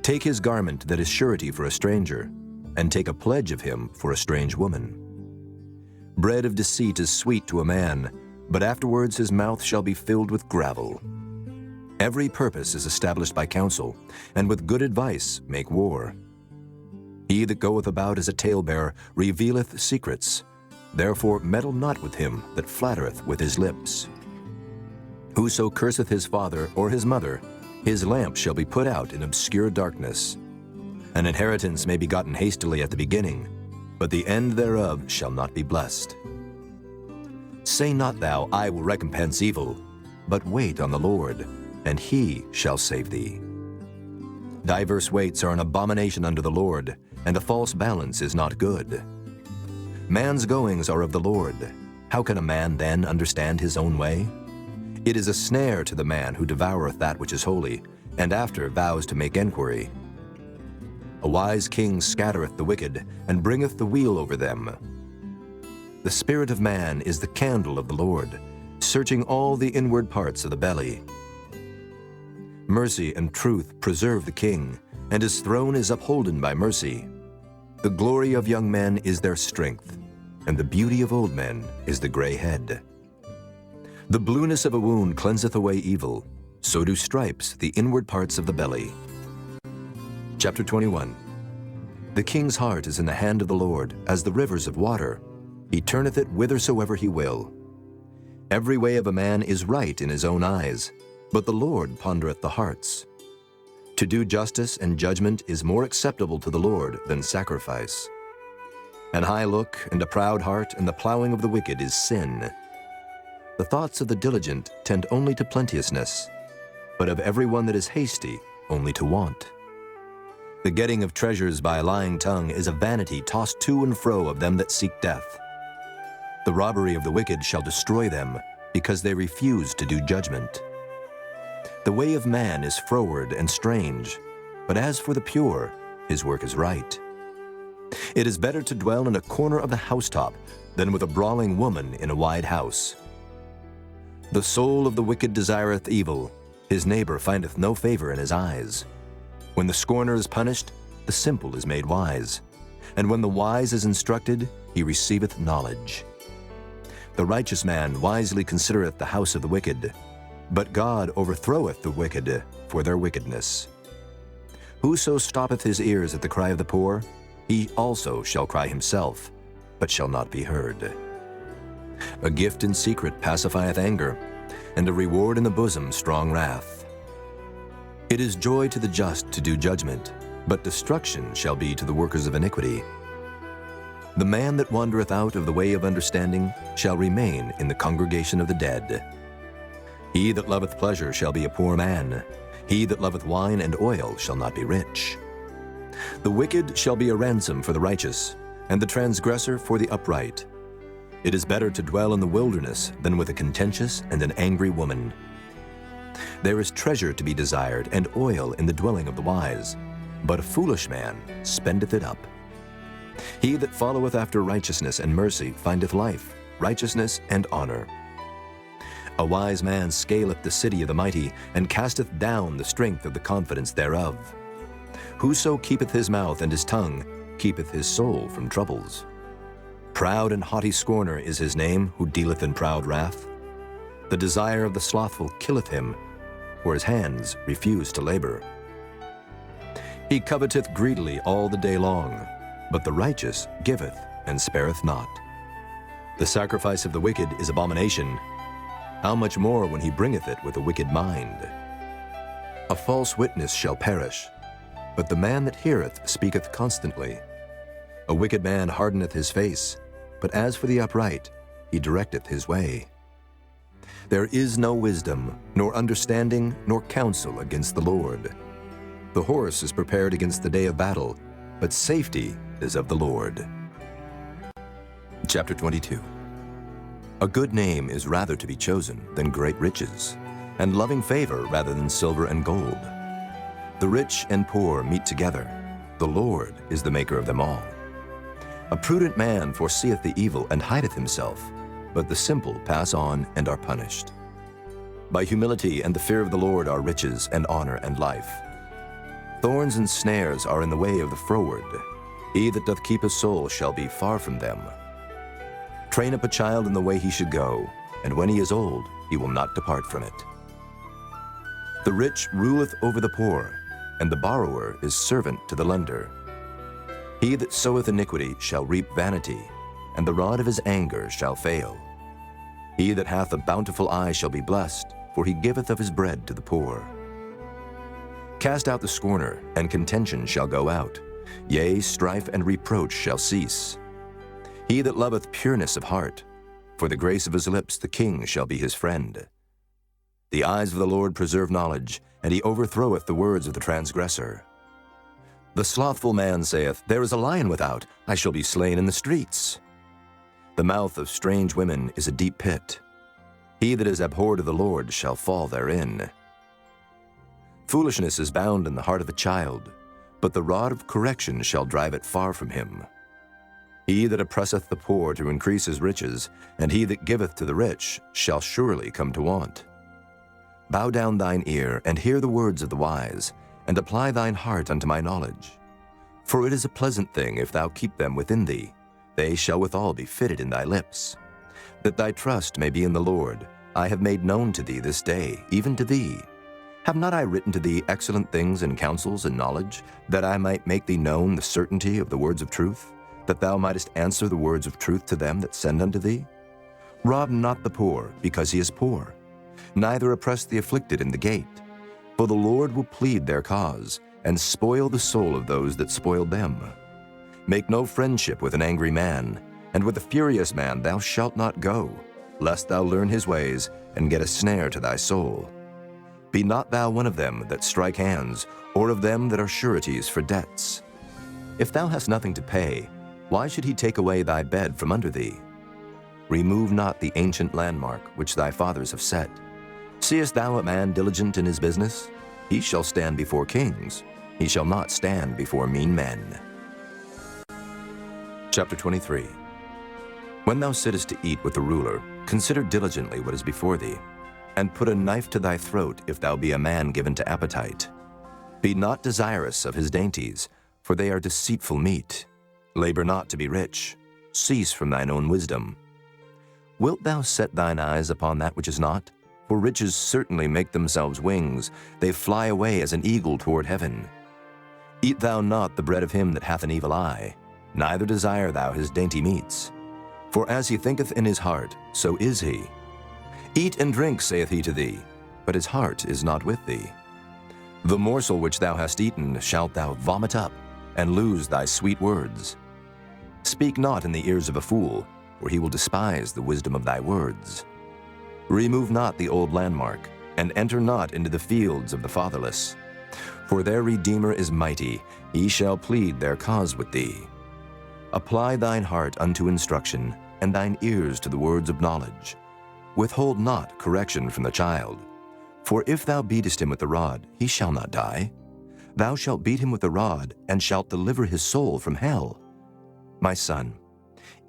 [SPEAKER 1] Take his garment that is surety for a stranger, and take a pledge of him for a strange woman. Bread of deceit is sweet to a man, but afterwards his mouth shall be filled with gravel. Every purpose is established by counsel, and with good advice make war. He that goeth about as a talebearer revealeth secrets. Therefore meddle not with him that flattereth with his lips. Whoso curseth his father or his mother, his lamp shall be put out in obscure darkness. An inheritance may be gotten hastily at the beginning, but the end thereof shall not be blessed. Say not thou, I will recompense evil, but wait on the Lord, and he shall save thee. Diverse weights are an abomination unto the Lord, and a false balance is not good. Man's goings are of the Lord. How can a man then understand his own way? It is a snare to the man who devoureth that which is holy, and after vows to make enquiry. A wise king scattereth the wicked, and bringeth the weal over them. The spirit of man is the candle of the Lord, searching all the inward parts of the belly. Mercy and truth preserve the king, and his throne is upholden by mercy. The glory of young men is their strength, and the beauty of old men is the gray head. The blueness of a wound cleanseth away evil, so do stripes the inward parts of the belly. Chapter 21. The king's heart is in the hand of the Lord, as the rivers of water. He turneth it whithersoever he will. Every way of a man is right in his own eyes, but the Lord pondereth the hearts. To do justice and judgment is more acceptable to the Lord than sacrifice. An high look and a proud heart and the plowing of the wicked is sin. The thoughts of the diligent tend only to plenteousness, but of every one that is hasty only to want. The getting of treasures by a lying tongue is a vanity tossed to and fro of them that seek death. The robbery of the wicked shall destroy them, because they refuse to do judgment. The way of man is froward and strange, but as for the pure, his work is right. It is better to dwell in a corner of the housetop than with a brawling woman in a wide house. The soul of the wicked desireth evil, his neighbor findeth no favor in his eyes. When the scorner is punished, the simple is made wise, and when the wise is instructed, he receiveth knowledge. The righteous man wisely considereth the house of the wicked, but God overthroweth the wicked for their wickedness. Whoso stoppeth his ears at the cry of the poor, he also shall cry himself, but shall not be heard. A gift in secret pacifieth anger, and a reward in the bosom strong wrath. It is joy to the just to do judgment, but destruction shall be to the workers of iniquity. The man that wandereth out of the way of understanding shall remain in the congregation of the dead. He that loveth pleasure shall be a poor man. He that loveth wine and oil shall not be rich. The wicked shall be a ransom for the righteous, and the transgressor for the upright. It is better to dwell in the wilderness than with a contentious and an angry woman. There is treasure to be desired and oil in the dwelling of the wise, but a foolish man spendeth it up. He that followeth after righteousness and mercy findeth life, righteousness, and honor. A wise man scaleth the city of the mighty, and casteth down the strength of the confidence thereof. Whoso keepeth his mouth and his tongue keepeth his soul from troubles. Proud and haughty scorner is his name, who dealeth in proud wrath. The desire of the slothful killeth him, for his hands refuse to labor. He coveteth greedily all the day long, but the righteous giveth and spareth not. The sacrifice of the wicked is abomination, How much more when he bringeth it with a wicked mind? A false witness shall perish, but the man that heareth speaketh constantly. A wicked man hardeneth his face, but as for the upright, he directeth his way. There is no wisdom, nor understanding, nor counsel against the Lord. The horse is prepared against the day of battle, but safety is of the Lord. Chapter 22. A good name is rather to be chosen than great riches, and loving favor rather than silver and gold. The rich and poor meet together. The Lord is the maker of them all. A prudent man foreseeth the evil and hideth himself, but the simple pass on and are punished. By humility and the fear of the Lord are riches and honor and life. Thorns and snares are in the way of the froward. He that doth keep his soul shall be far from them. Train up a child in the way he should go, and when he is old, he will not depart from it. The rich ruleth over the poor, and the borrower is servant to the lender. He that soweth iniquity shall reap vanity, and the rod of his anger shall fail. He that hath a bountiful eye shall be blessed, for he giveth of his bread to the poor. Cast out the scorner, and contention shall go out. Yea, strife and reproach shall cease. He that loveth pureness of heart, for the grace of his lips the king shall be his friend. The eyes of the Lord preserve knowledge, and he overthroweth the words of the transgressor. The slothful man saith, There is a lion without, I shall be slain in the streets. The mouth of strange women is a deep pit. He that is abhorred of the Lord shall fall therein. Foolishness is bound in the heart of a child, but the rod of correction shall drive it far from him. He that oppresseth the poor to increase his riches, and he that giveth to the rich, shall surely come to want. Bow down thine ear, and hear the words of the wise, and apply thine heart unto my knowledge. For it is a pleasant thing if thou keep them within thee. They shall withal be fitted in thy lips. That thy trust may be in the Lord, I have made known to thee this day, even to thee. Have not I written to thee excellent things and counsels and knowledge, that I might make thee known the certainty of the words of truth, that thou mightest answer the words of truth to them that send unto thee? Rob not the poor, because he is poor, neither oppress the afflicted in the gate. For the Lord will plead their cause, and spoil the soul of those that spoiled them. Make no friendship with an angry man, and with a furious man thou shalt not go, lest thou learn his ways, and get a snare to thy soul. Be not thou one of them that strike hands, or of them that are sureties for debts. If thou hast nothing to pay, why should he take away thy bed from under thee? Remove not the ancient landmark which thy fathers have set. Seest thou a man diligent in his business? He shall stand before kings. He shall not stand before mean men. Chapter 23. When thou sittest to eat with the ruler, consider diligently what is before thee, and put a knife to thy throat if thou be a man given to appetite. Be not desirous of his dainties, for they are deceitful meat. Labor not to be rich. Cease from thine own wisdom. Wilt thou set thine eyes upon that which is not? For riches certainly make themselves wings. They fly away as an eagle toward heaven. Eat thou not the bread of him that hath an evil eye, neither desire thou his dainty meats. For as he thinketh in his heart, so is he. Eat and drink, saith he to thee, but his heart is not with thee. The morsel which thou hast eaten shalt thou vomit up, and lose thy sweet words. Speak not in the ears of a fool, for he will despise the wisdom of thy words. Remove not the old landmark, and enter not into the fields of the fatherless. For their Redeemer is mighty, he shall plead their cause with thee. Apply thine heart unto instruction, and thine ears to the words of knowledge. Withhold not correction from the child. For if thou beatest him with the rod, he shall not die. Thou shalt beat him with the rod, and shalt deliver his soul from hell. My son,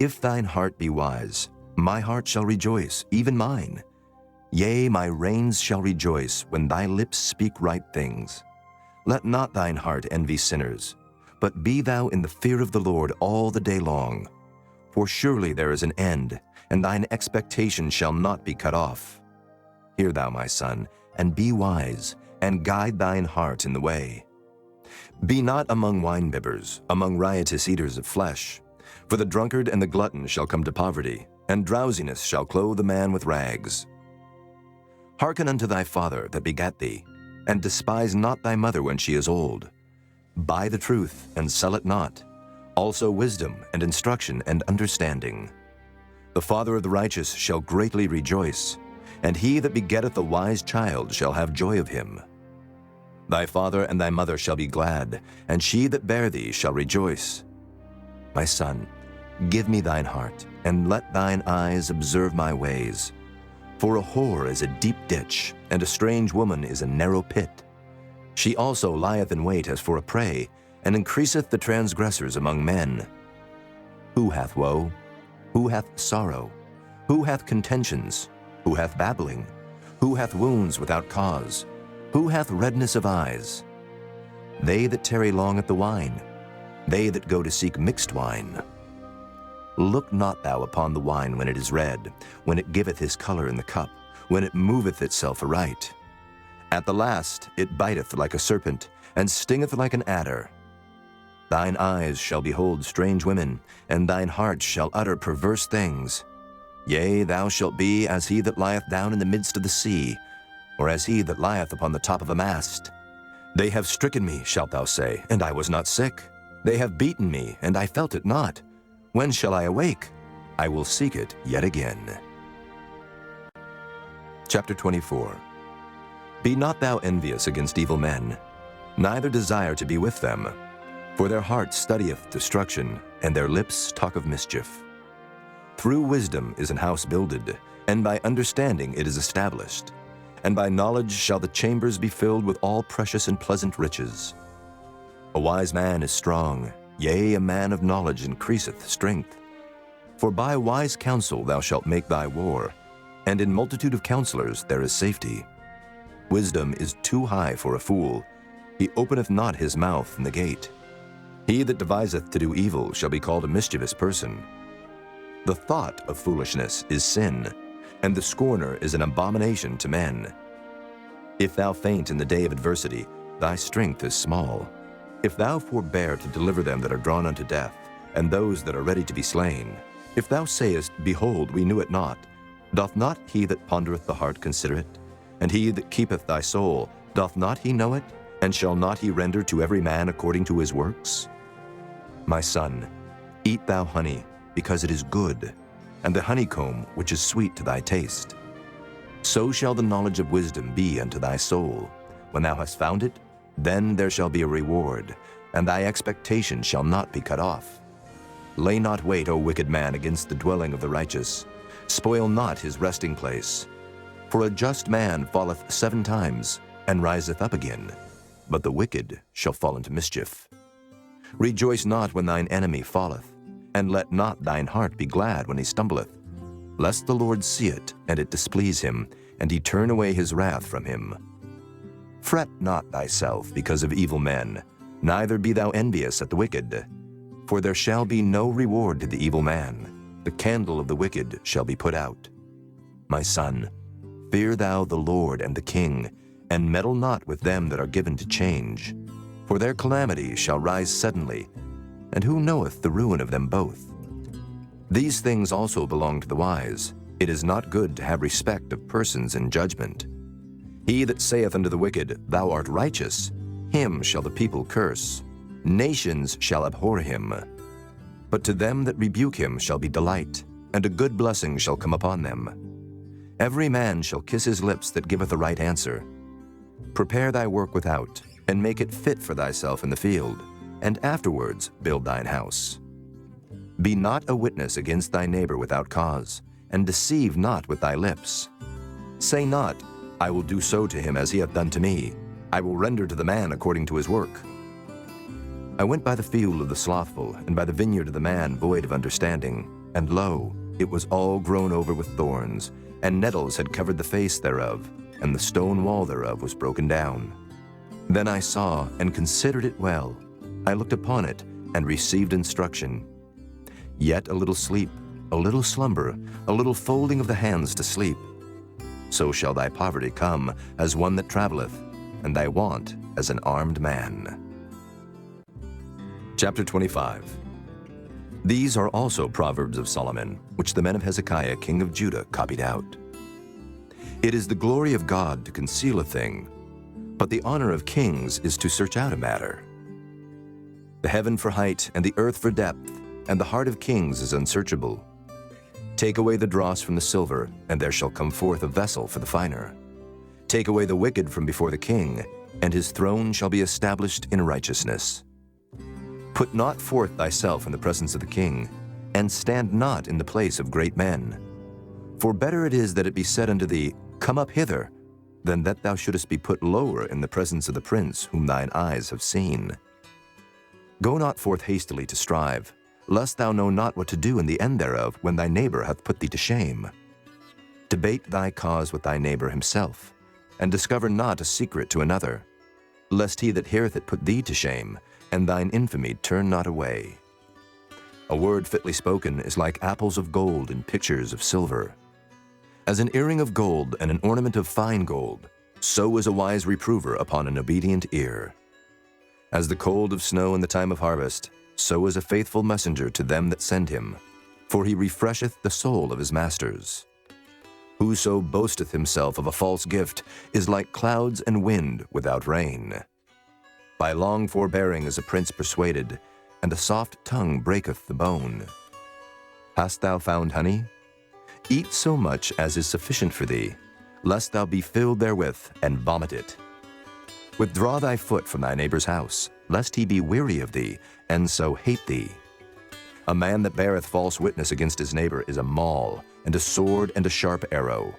[SPEAKER 1] if thine heart be wise, my heart shall rejoice, even mine. Yea, my reins shall rejoice when thy lips speak right things. Let not thine heart envy sinners, but be thou in the fear of the Lord all the day long. For surely there is an end, and thine expectation shall not be cut off. Hear thou, my son, and be wise, and guide thine heart in the way. Be not among winebibbers, among riotous eaters of flesh. For the drunkard and the glutton shall come to poverty, and drowsiness shall clothe a man with rags. Hearken unto thy father that begat thee, and despise not thy mother when she is old. Buy the truth, and sell it not, also wisdom and instruction and understanding. The father of the righteous shall greatly rejoice, and he that begetteth a wise child shall have joy of him. Thy father and thy mother shall be glad, and she that bare thee shall rejoice. My son, give me thine heart, and let thine eyes observe my ways. For a whore is a deep ditch, and a strange woman is a narrow pit. She also lieth in wait as for a prey, and increaseth the transgressors among men. Who hath woe? Who hath sorrow? Who hath contentions? Who hath babbling? Who hath wounds without cause? Who hath redness of eyes? They that tarry long at the wine, they that go to seek mixed wine. Look not thou upon the wine when it is red, when it giveth his color in the cup, when it moveth itself aright. At the last it biteth like a serpent, and stingeth like an adder. Thine eyes shall behold strange women, and thine heart shall utter perverse things. Yea, thou shalt be as he that lieth down in the midst of the sea, or as he that lieth upon the top of a mast. They have stricken me, shalt thou say, and I was not sick. They have beaten me, and I felt it not. When shall I awake? I will seek it yet again. Chapter 24. Be not thou envious against evil men, neither desire to be with them. For their heart studieth destruction, and their lips talk of mischief. Through wisdom is an house builded, and by understanding it is established. And by knowledge shall the chambers be filled with all precious and pleasant riches. A wise man is strong, yea, a man of knowledge increaseth strength. For by wise counsel thou shalt make thy war, and in multitude of counselors there is safety. Wisdom is too high for a fool. He openeth not his mouth in the gate. He that deviseth to do evil shall be called a mischievous person. The thought of foolishness is sin, and the scorner is an abomination to men. If thou faint in the day of adversity, thy strength is small. If thou forbear to deliver them that are drawn unto death, and those that are ready to be slain, if thou sayest, Behold, we knew it not, doth not he that pondereth the heart consider it? And he that keepeth thy soul, doth not he know it? And shall not he render to every man according to his works? My son, eat thou honey, because it is good, and the honeycomb which is sweet to thy taste. So shall the knowledge of wisdom be unto thy soul. When thou hast found it, then there shall be a reward, and thy expectation shall not be cut off. Lay not wait, O wicked man, against the dwelling of the righteous. Spoil not his resting place. For a just man falleth 7 times, and riseth up again, but the wicked shall fall into mischief. Rejoice not when thine enemy falleth, and let not thine heart be glad when he stumbleth, lest the Lord see it, and it displease him, and he turn away his wrath from him. Fret not thyself because of evil men, neither be thou envious at the wicked. For there shall be no reward to the evil man. The candle of the wicked shall be put out. My son, fear thou the Lord and the king, and meddle not with them that are given to change. For their calamity shall rise suddenly, and who knoweth the ruin of them both? These things also belong to the wise. It is not good to have respect of persons in judgment. He that saith unto the wicked, Thou art righteous, him shall the people curse. Nations shall abhor him. But to them that rebuke him shall be delight, and a good blessing shall come upon them. Every man shall kiss his lips that giveth a right answer. Prepare thy work without, and make it fit for thyself in the field, and afterwards build thine house. Be not a witness against thy neighbor without cause, and deceive not with thy lips. Say not, I will do so to him as he hath done to me. I will render to the man according to his work. I went by the field of the slothful, and by the vineyard of the man void of understanding, and lo, it was all grown over with thorns, and nettles had covered the face thereof, and the stone wall thereof was broken down. Then I saw and considered it well. I looked upon it, and received instruction. Yet a little sleep, a little slumber, a little folding of the hands to sleep. So shall thy poverty come as one that travelleth, and thy want as an armed man. Chapter 25. These are also Proverbs of Solomon, which the men of Hezekiah king of Judah copied out. It is the glory of God to conceal a thing, but the honor of kings is to search out a matter. The heaven for height and the earth for depth, and the heart of kings is unsearchable. Take away the dross from the silver, and there shall come forth a vessel for the finer. Take away the wicked from before the king, and his throne shall be established in righteousness. Put not forth thyself in the presence of the king, and stand not in the place of great men. For better it is that it be said unto thee, Come up hither, than that thou shouldest be put lower in the presence of the prince whom thine eyes have seen. Go not forth hastily to strive, lest thou know not what to do in the end thereof when thy neighbor hath put thee to shame. Debate thy cause with thy neighbor himself, and discover not a secret to another, lest he that heareth it put thee to shame, and thine infamy turn not away. A word fitly spoken is like apples of gold in pictures of silver. As an earring of gold and an ornament of fine gold, so is a wise reprover upon an obedient ear. As the cold of snow in the time of harvest, so is a faithful messenger to them that send him, for he refresheth the soul of his masters. Whoso boasteth himself of a false gift is like clouds and wind without rain. By long forbearing is a prince persuaded, and a soft tongue breaketh the bone. Hast thou found honey? Eat so much as is sufficient for thee, lest thou be filled therewith and vomit it. Withdraw thy foot from thy neighbor's house, lest he be weary of thee, and so hate thee. A man that beareth false witness against his neighbor is a maul, and a sword and a sharp arrow.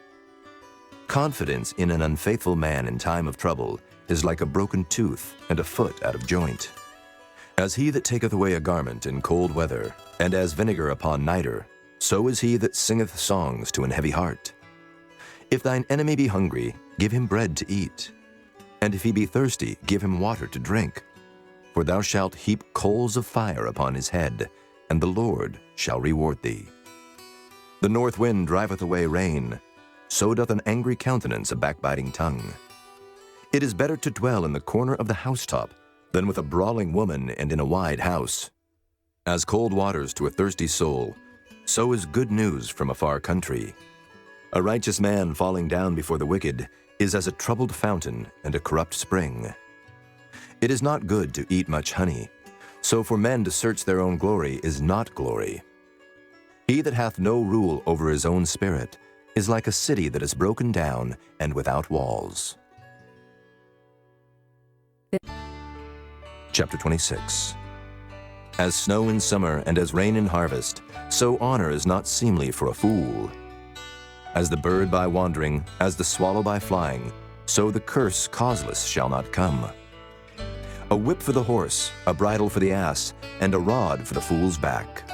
[SPEAKER 1] Confidence in an unfaithful man in time of trouble is like a broken tooth and a foot out of joint. As he that taketh away a garment in cold weather, and as vinegar upon nitre, so is he that singeth songs to an heavy heart. If thine enemy be hungry, give him bread to eat, and if he be thirsty, give him water to drink. For thou shalt heap coals of fire upon his head, and the Lord shall reward thee. The north wind driveth away rain, so doth an angry countenance a backbiting tongue. It is better to dwell in the corner of the housetop than with a brawling woman and in a wide house. As cold waters to a thirsty soul, so is good news from a far country. A righteous man falling down before the wicked is as a troubled fountain and a corrupt spring. It is not good to eat much honey, so for men to search their own glory is not glory. He that hath no rule over his own spirit is like a city that is broken down and without walls. Chapter 26. As snow in summer and as rain in harvest, so honor is not seemly for a fool. As the bird by wandering, as the swallow by flying, so the curse causeless shall not come. A whip for the horse, a bridle for the ass, and a rod for the fool's back.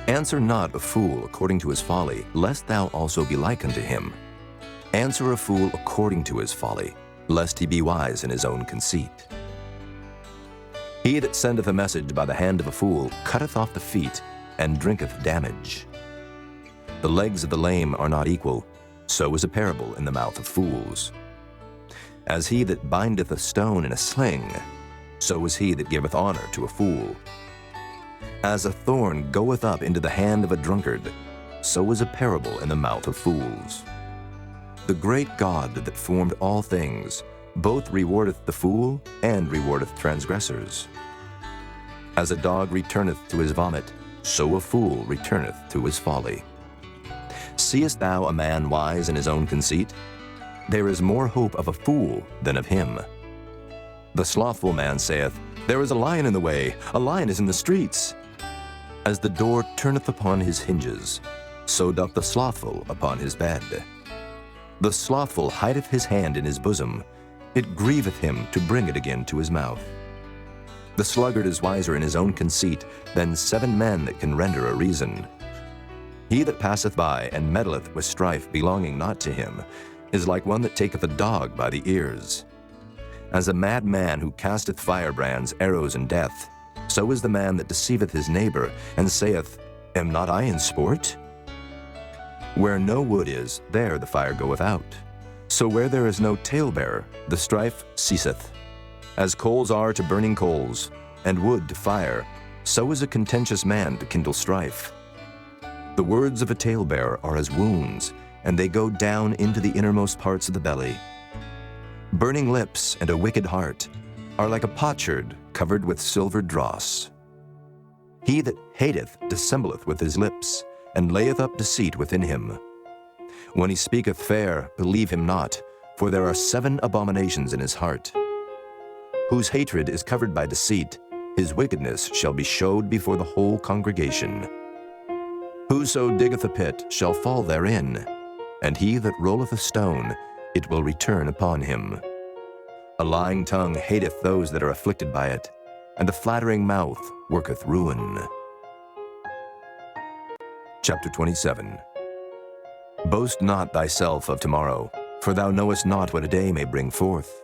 [SPEAKER 1] Answer not a fool according to his folly, lest thou also be like unto him. Answer a fool according to his folly, lest he be wise in his own conceit. He that sendeth a message by the hand of a fool cutteth off the feet, and drinketh damage. The legs of the lame are not equal, so is a parable in the mouth of fools. As he that bindeth a stone in a sling, so is he that giveth honor to a fool. As a thorn goeth up into the hand of a drunkard, so is a parable in the mouth of fools. The great God that formed all things both rewardeth the fool and rewardeth transgressors. As a dog returneth to his vomit, so a fool returneth to his folly. Seest thou a man wise in his own conceit? There is more hope of a fool than of him. The slothful man saith, There is a lion in the way, a lion is in the streets. As the door turneth upon his hinges, so doth the slothful upon his bed. The slothful hideth his hand in his bosom, it grieveth him to bring it again to his mouth. The sluggard is wiser in his own conceit than 7 men that can render a reason. He that passeth by and meddleth with strife belonging not to him is like one that taketh a dog by the ears. As a mad man who casteth firebrands, arrows, and death, so is the man that deceiveth his neighbor, and saith, Am not I in sport? Where no wood is, there the fire goeth out. So where there is no talebearer, the strife ceaseth. As coals are to burning coals, and wood to fire, so is a contentious man to kindle strife. The words of a talebearer are as wounds, and they go down into the innermost parts of the belly. Burning lips and a wicked heart are like a potsherd covered with silver dross. He that hateth dissembleth with his lips, and layeth up deceit within him. When he speaketh fair, believe him not, for there are 7 abominations in his heart. Whose hatred is covered by deceit, his wickedness shall be showed before the whole congregation. Whoso diggeth a pit shall fall therein, and he that rolleth a stone, it will return upon him. A lying tongue hateth those that are afflicted by it, and a flattering mouth worketh ruin. Chapter 27. Boast not thyself of tomorrow, for thou knowest not what a day may bring forth.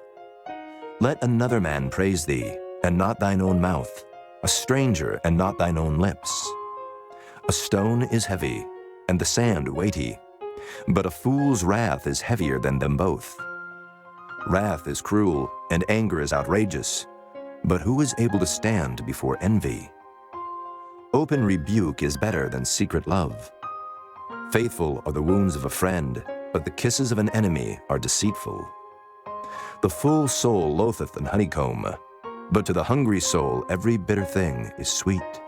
[SPEAKER 1] Let another man praise thee, and not thine own mouth, a stranger, and not thine own lips. A stone is heavy, and the sand weighty, but a fool's wrath is heavier than them both. Wrath is cruel, and anger is outrageous, but who is able to stand before envy? Open rebuke is better than secret love. Faithful are the wounds of a friend, but the kisses of an enemy are deceitful. The full soul loatheth an honeycomb, but to the hungry soul every bitter thing is sweet.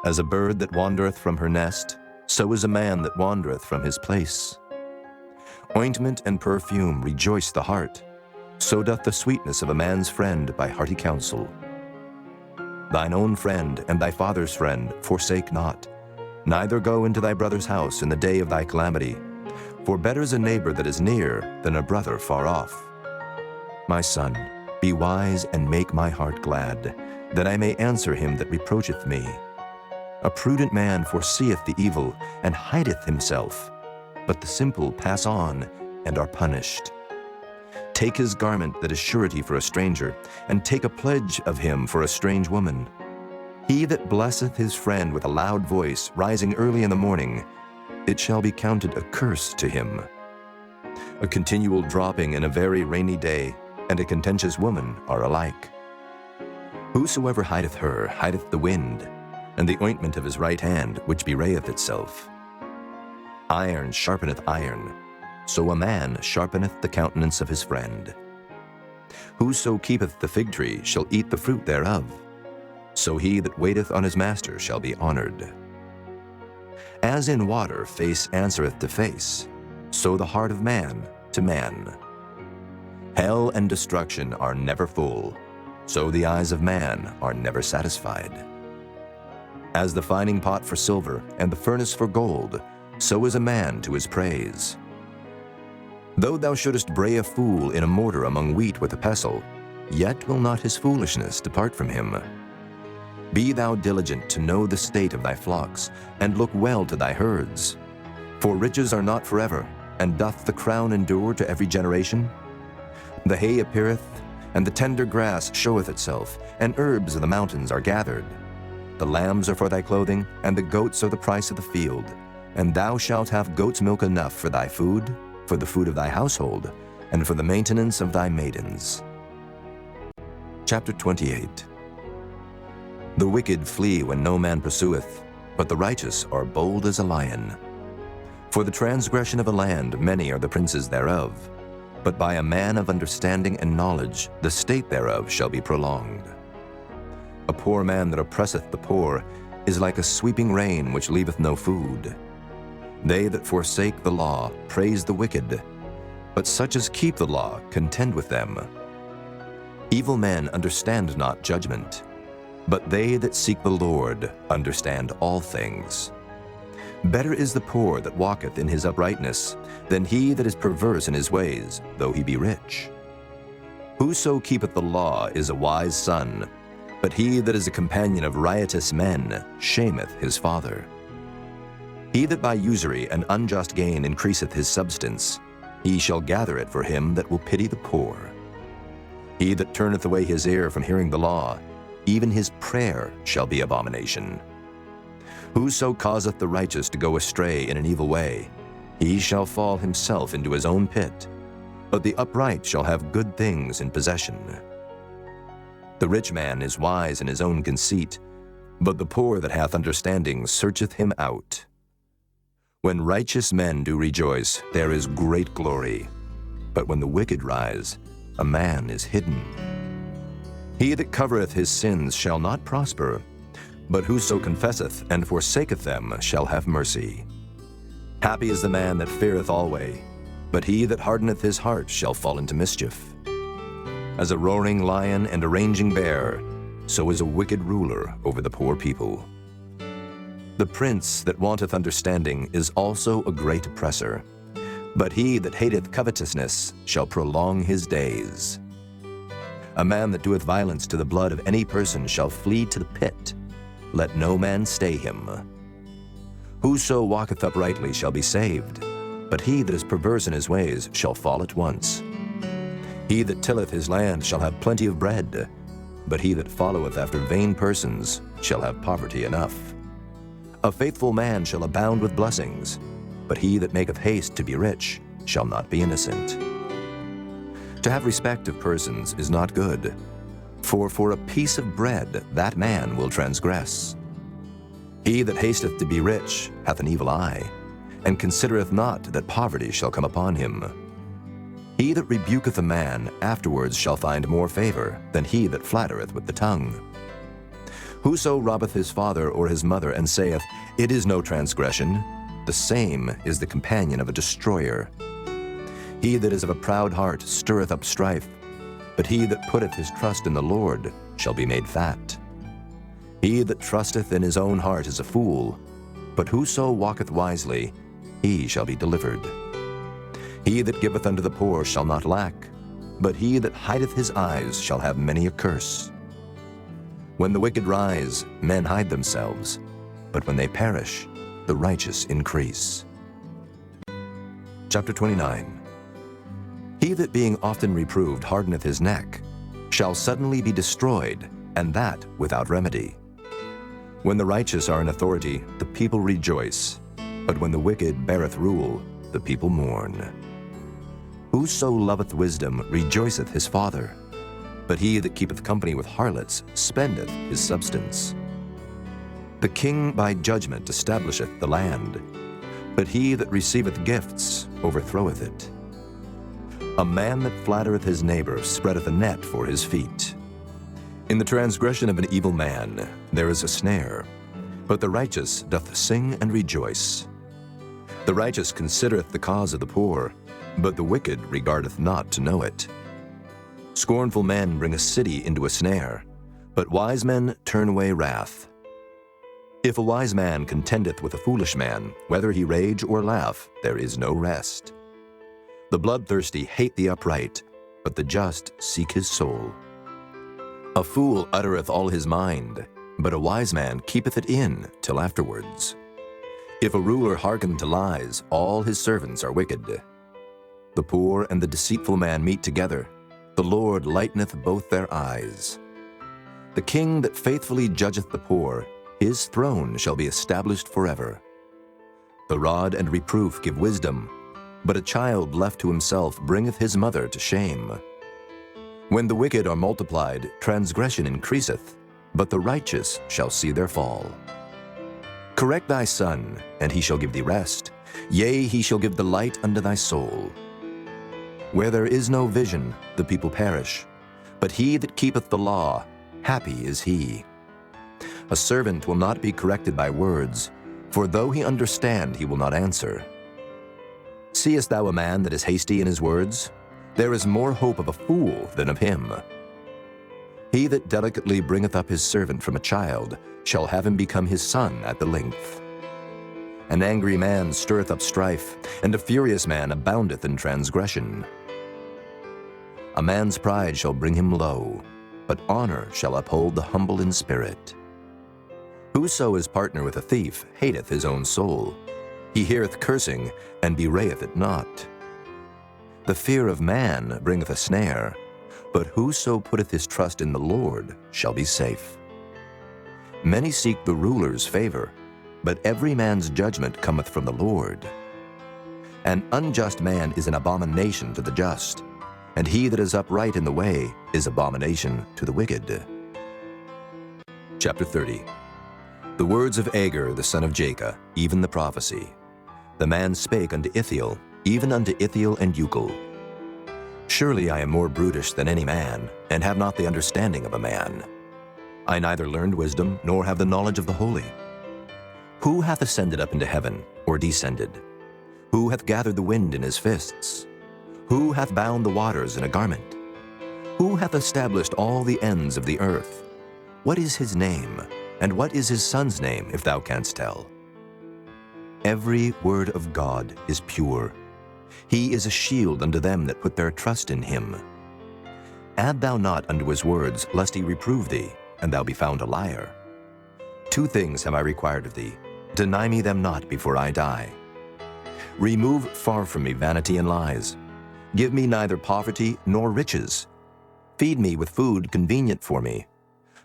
[SPEAKER 1] As a bird that wandereth from her nest, so is a man that wandereth from his place. Ointment and perfume rejoice the heart, so doth the sweetness of a man's friend by hearty counsel. Thine own friend and thy father's friend forsake not, neither go into thy brother's house in the day of thy calamity, for better is a neighbor that is near than a brother far off. My son, be wise and make my heart glad, that I may answer him that reproacheth me. A prudent man foreseeth the evil, and hideth himself, but the simple pass on and are punished. Take his garment that is surety for a stranger, and take a pledge of him for a strange woman. He that blesseth his friend with a loud voice, rising early in the morning, it shall be counted a curse to him. A continual dropping in a very rainy day, and a contentious woman are alike. Whosoever hideth her hideth the wind, and the ointment of his right hand which bewrayeth itself. Iron sharpeneth iron, so a man sharpeneth the countenance of his friend. Whoso keepeth the fig tree shall eat the fruit thereof, so he that waiteth on his master shall be honored. As in water face answereth to face, so the heart of man to man. Hell and destruction are never full, so the eyes of man are never satisfied. As the fining pot for silver and the furnace for gold, so is a man to his praise. Though thou shouldest bray a fool in a mortar among wheat with a pestle, yet will not his foolishness depart from him. Be thou diligent to know the state of thy flocks, and look well to thy herds. For riches are not forever, and doth the crown endure to every generation? The hay appeareth, and the tender grass showeth itself, and herbs of the mountains are gathered. The lambs are for thy clothing, and the goats are the price of the field. And thou shalt have goat's milk enough for thy food, for the food of thy household, and for the maintenance of thy maidens. Chapter 28. The wicked flee when no man pursueth, but the righteous are bold as a lion. For the transgression of a land many are the princes thereof, but by a man of understanding and knowledge the state thereof shall be prolonged. A poor man that oppresseth the poor is like a sweeping rain which leaveth no food. They that forsake the law praise the wicked, but such as keep the law contend with them. Evil men understand not judgment, but they that seek the Lord understand all things. Better is the poor that walketh in his uprightness than he that is perverse in his ways, though he be rich. Whoso keepeth the law is a wise son, but he that is a companion of riotous men shameth his father. He that by usury and unjust gain increaseth his substance, he shall gather it for him that will pity the poor. He that turneth away his ear from hearing the law, even his prayer shall be abomination. Whoso causeth the righteous to go astray in an evil way, he shall fall himself into his own pit, but the upright shall have good things in possession. The rich man is wise in his own conceit, but the poor that hath understanding searcheth him out. When righteous men do rejoice, there is great glory. But when the wicked rise, a man is hidden. He that covereth his sins shall not prosper, but whoso confesseth and forsaketh them shall have mercy. Happy is the man that feareth always, but he that hardeneth his heart shall fall into mischief. As a roaring lion and a raging bear, so is a wicked ruler over the poor people. The prince that wanteth understanding is also a great oppressor, but he that hateth covetousness shall prolong his days. A man that doeth violence to the blood of any person shall flee to the pit. Let no man stay him. Whoso walketh uprightly shall be saved, but he that is perverse in his ways shall fall at once. He that tilleth his land shall have plenty of bread, but he that followeth after vain persons shall have poverty enough. A faithful man shall abound with blessings, but he that maketh haste to be rich shall not be innocent. To have respect of persons is not good, for a piece of bread that man will transgress. He that hasteth to be rich hath an evil eye, and considereth not that poverty shall come upon him. He that rebuketh a man afterwards shall find more favor than he that flattereth with the tongue. Whoso robbeth his father or his mother, and saith, It is no transgression, the same is the companion of a destroyer. He that is of a proud heart stirreth up strife, but he that putteth his trust in the Lord shall be made fat. He that trusteth in his own heart is a fool, but whoso walketh wisely, he shall be delivered. He that giveth unto the poor shall not lack, but he that hideth his eyes shall have many a curse. When the wicked rise, men hide themselves, but when they perish, the righteous increase. Chapter 29. He that being often reproved hardeneth his neck shall suddenly be destroyed, and that without remedy. When the righteous are in authority, the people rejoice, but when the wicked beareth rule, the people mourn. Whoso loveth wisdom rejoiceth his father, but he that keepeth company with harlots spendeth his substance. The king by judgment establisheth the land, but he that receiveth gifts overthroweth it. A man that flattereth his neighbor spreadeth a net for his feet. In the transgression of an evil man there is a snare, but the righteous doth sing and rejoice. The righteous considereth the cause of the poor, but the wicked regardeth not to know it. Scornful men bring a city into a snare, but wise men turn away wrath. If a wise man contendeth with a foolish man, whether he rage or laugh, there is no rest. The bloodthirsty hate the upright, but the just seek his soul. A fool uttereth all his mind, but a wise man keepeth it in till afterwards. If a ruler hearken to lies, all his servants are wicked. The poor and the deceitful man meet together. The Lord lighteneth both their eyes. The king that faithfully judgeth the poor, his throne shall be established forever. The rod and reproof give wisdom, but a child left to himself bringeth his mother to shame. When the wicked are multiplied, transgression increaseth, but the righteous shall see their fall. Correct thy son, and he shall give thee rest. Yea, he shall give delight unto thy soul. Where there is no vision, the people perish, but he that keepeth the law, happy is he. A servant will not be corrected by words, for though he understand, he will not answer. Seest thou a man that is hasty in his words? There is more hope of a fool than of him. He that delicately bringeth up his servant from a child shall have him become his son at the length. An angry man stirreth up strife, and a furious man aboundeth in transgression. A man's pride shall bring him low, but honor shall uphold the humble in spirit. Whoso is partner with a thief hateth his own soul. He heareth cursing, and bewrayeth it not. The fear of man bringeth a snare, but whoso putteth his trust in the Lord shall be safe. Many seek the ruler's favor, but every man's judgment cometh from the Lord. An unjust man is an abomination to the just, and he that is upright in the way is abomination to the wicked. Chapter 30. The words of Agar the son of Jacob, even the prophecy. The man spake unto Ithiel, even unto Ithiel and Euchel. Surely I am more brutish than any man, and have not the understanding of a man. I neither learned wisdom, nor have the knowledge of the holy. Who hath ascended up into heaven, or descended? Who hath gathered the wind in his fists? Who hath bound the waters in a garment? Who hath established all the ends of the earth? What is his name, and what is his son's name, if thou canst tell? Every word of God is pure. He is a shield unto them that put their trust in him. Add thou not unto his words, lest he reprove thee, and thou be found a liar. 2 things have I required of thee. Deny me them not before I die. Remove far from me vanity and lies. Give me neither poverty nor riches. Feed me with food convenient for me,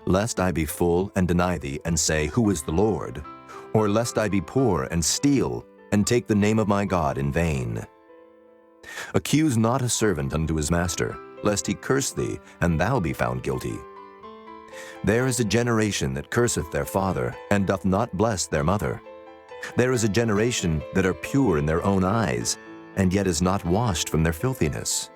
[SPEAKER 1] lest I be full and deny thee, and say, Who is the Lord? Or lest I be poor and steal, and take the name of my God in vain. Accuse not a servant unto his master, lest he curse thee, and thou be found guilty. There is a generation that curseth their father, and doth not bless their mother. There is a generation that are pure in their own eyes, and yet is not washed from their filthiness.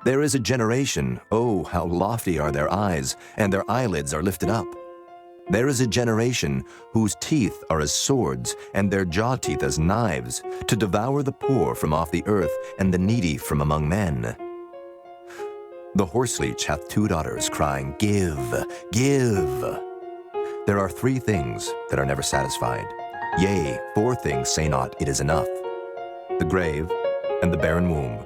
[SPEAKER 1] There is a generation, oh, how lofty are their eyes, and their eyelids are lifted up. There is a generation whose teeth are as swords, and their jaw teeth as knives, to devour the poor from off the earth, and the needy from among men. The horseleech hath 2 daughters, crying, Give, give. There are 3 things that are never satisfied. Yea, 4 things say not, It is enough. The grave, and the barren womb,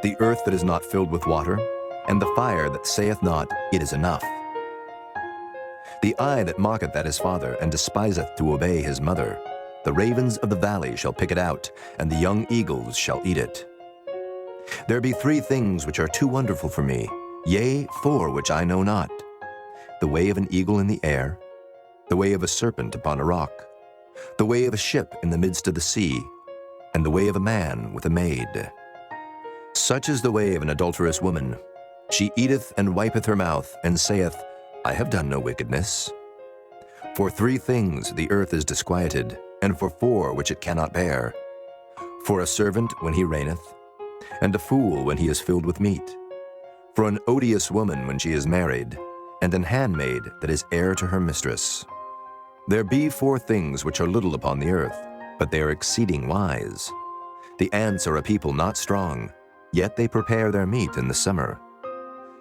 [SPEAKER 1] the earth that is not filled with water, and the fire that saith not, It is enough. The eye that mocketh at his father, and despiseth to obey his mother, the ravens of the valley shall pick it out, and the young eagles shall eat it. There be 3 things which are too wonderful for me, yea, 4 which I know not. The way of an eagle in the air, the way of a serpent upon a rock, the way of a ship in the midst of the sea, and the way of a man with a maid. Such is the way of an adulterous woman. She eateth and wipeth her mouth, and saith, I have done no wickedness. For 3 things the earth is disquieted, and for 4 which it cannot bear. For a servant when he reigneth, and a fool when he is filled with meat. For an odious woman when she is married, and an handmaid that is heir to her mistress. There be 4 things which are little upon the earth, but they are exceeding wise. The ants are a people not strong, yet they prepare their meat in the summer.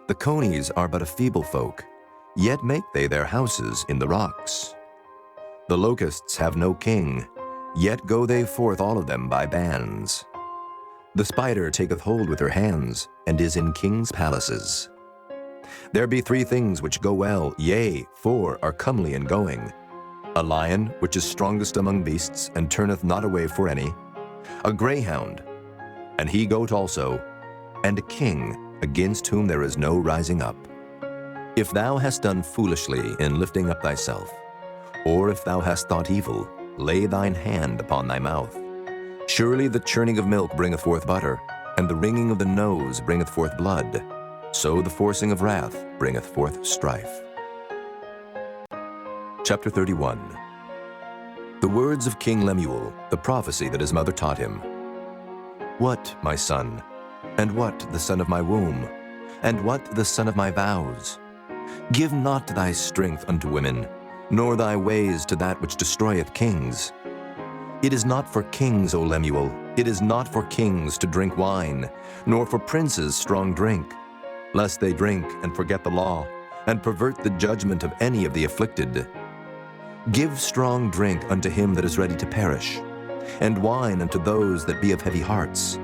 [SPEAKER 1] The conies are but a feeble folk, yet make they their houses in the rocks. The locusts have no king, yet go they forth all of them by bands. The spider taketh hold with her hands, and is in kings' palaces. There be 3 things which go well, yea, 4 are comely in going. A lion, which is strongest among beasts, and turneth not away for any. A greyhound, an he-goat also, and a king, against whom there is no rising up. If thou hast done foolishly in lifting up thyself, or if thou hast thought evil, lay thine hand upon thy mouth. Surely the churning of milk bringeth forth butter, and the wringing of the nose bringeth forth blood. So the forcing of wrath bringeth forth strife. Chapter 31. The words of King Lemuel, the prophecy that his mother taught him. What, my son, and what the son of my womb, and what the son of my vows? Give not thy strength unto women, nor thy ways to that which destroyeth kings. It is not for kings, O Lemuel, it is not for kings to drink wine, nor for princes strong drink, lest they drink and forget the law, and pervert the judgment of any of the afflicted. Give strong drink unto him that is ready to perish, and wine unto those that be of heavy hearts.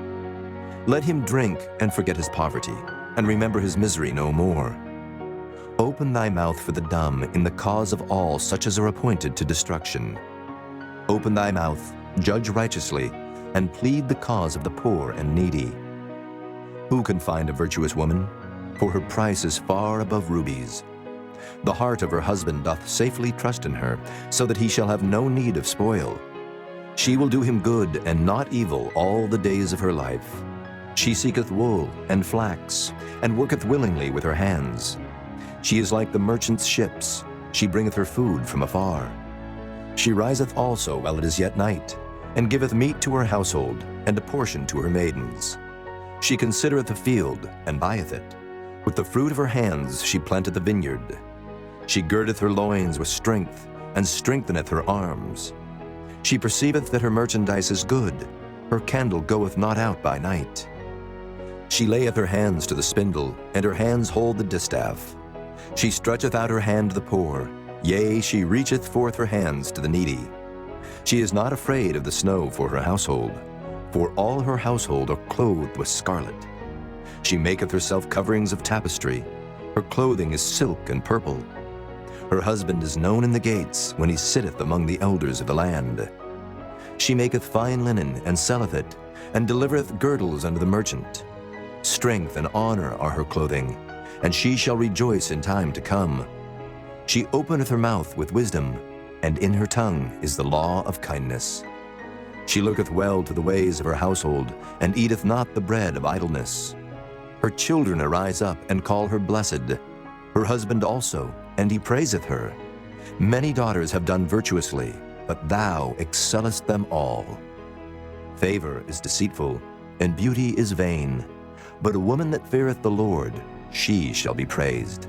[SPEAKER 1] Let him drink and forget his poverty, and remember his misery no more. Open thy mouth for the dumb in the cause of all such as are appointed to destruction. Open thy mouth, judge righteously, and plead the cause of the poor and needy. Who can find a virtuous woman? For her price is far above rubies. The heart of her husband doth safely trust in her, so that he shall have no need of spoil. She will do him good and not evil all the days of her life. She seeketh wool and flax, and worketh willingly with her hands. She is like the merchant's ships, she bringeth her food from afar. She riseth also while it is yet night, and giveth meat to her household, and a portion to her maidens. She considereth the field, and buyeth it. With the fruit of her hands she planteth a vineyard. She girdeth her loins with strength, and strengtheneth her arms. She perceiveth that her merchandise is good. Her candle goeth not out by night. She layeth her hands to the spindle, and her hands hold the distaff. She stretcheth out her hand to the poor, yea, she reacheth forth her hands to the needy. She is not afraid of the snow for her household, for all her household are clothed with scarlet. She maketh herself coverings of tapestry. Her clothing is silk and purple. Her husband is known in the gates, when he sitteth among the elders of the land. She maketh fine linen, and selleth it, and delivereth girdles unto the merchant. Strength and honor are her clothing, and she shall rejoice in time to come. She openeth her mouth with wisdom, and in her tongue is the law of kindness. She looketh well to the ways of her household, and eateth not the bread of idleness. Her children arise up and call her blessed, her husband also, and he praiseth her. Many daughters have done virtuously, but thou excellest them all. Favor is deceitful, and beauty is vain, but a woman that feareth the Lord, she shall be praised.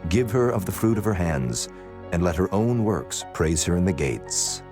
[SPEAKER 1] Give her of the fruit of her hands, and let her own works praise her in the gates.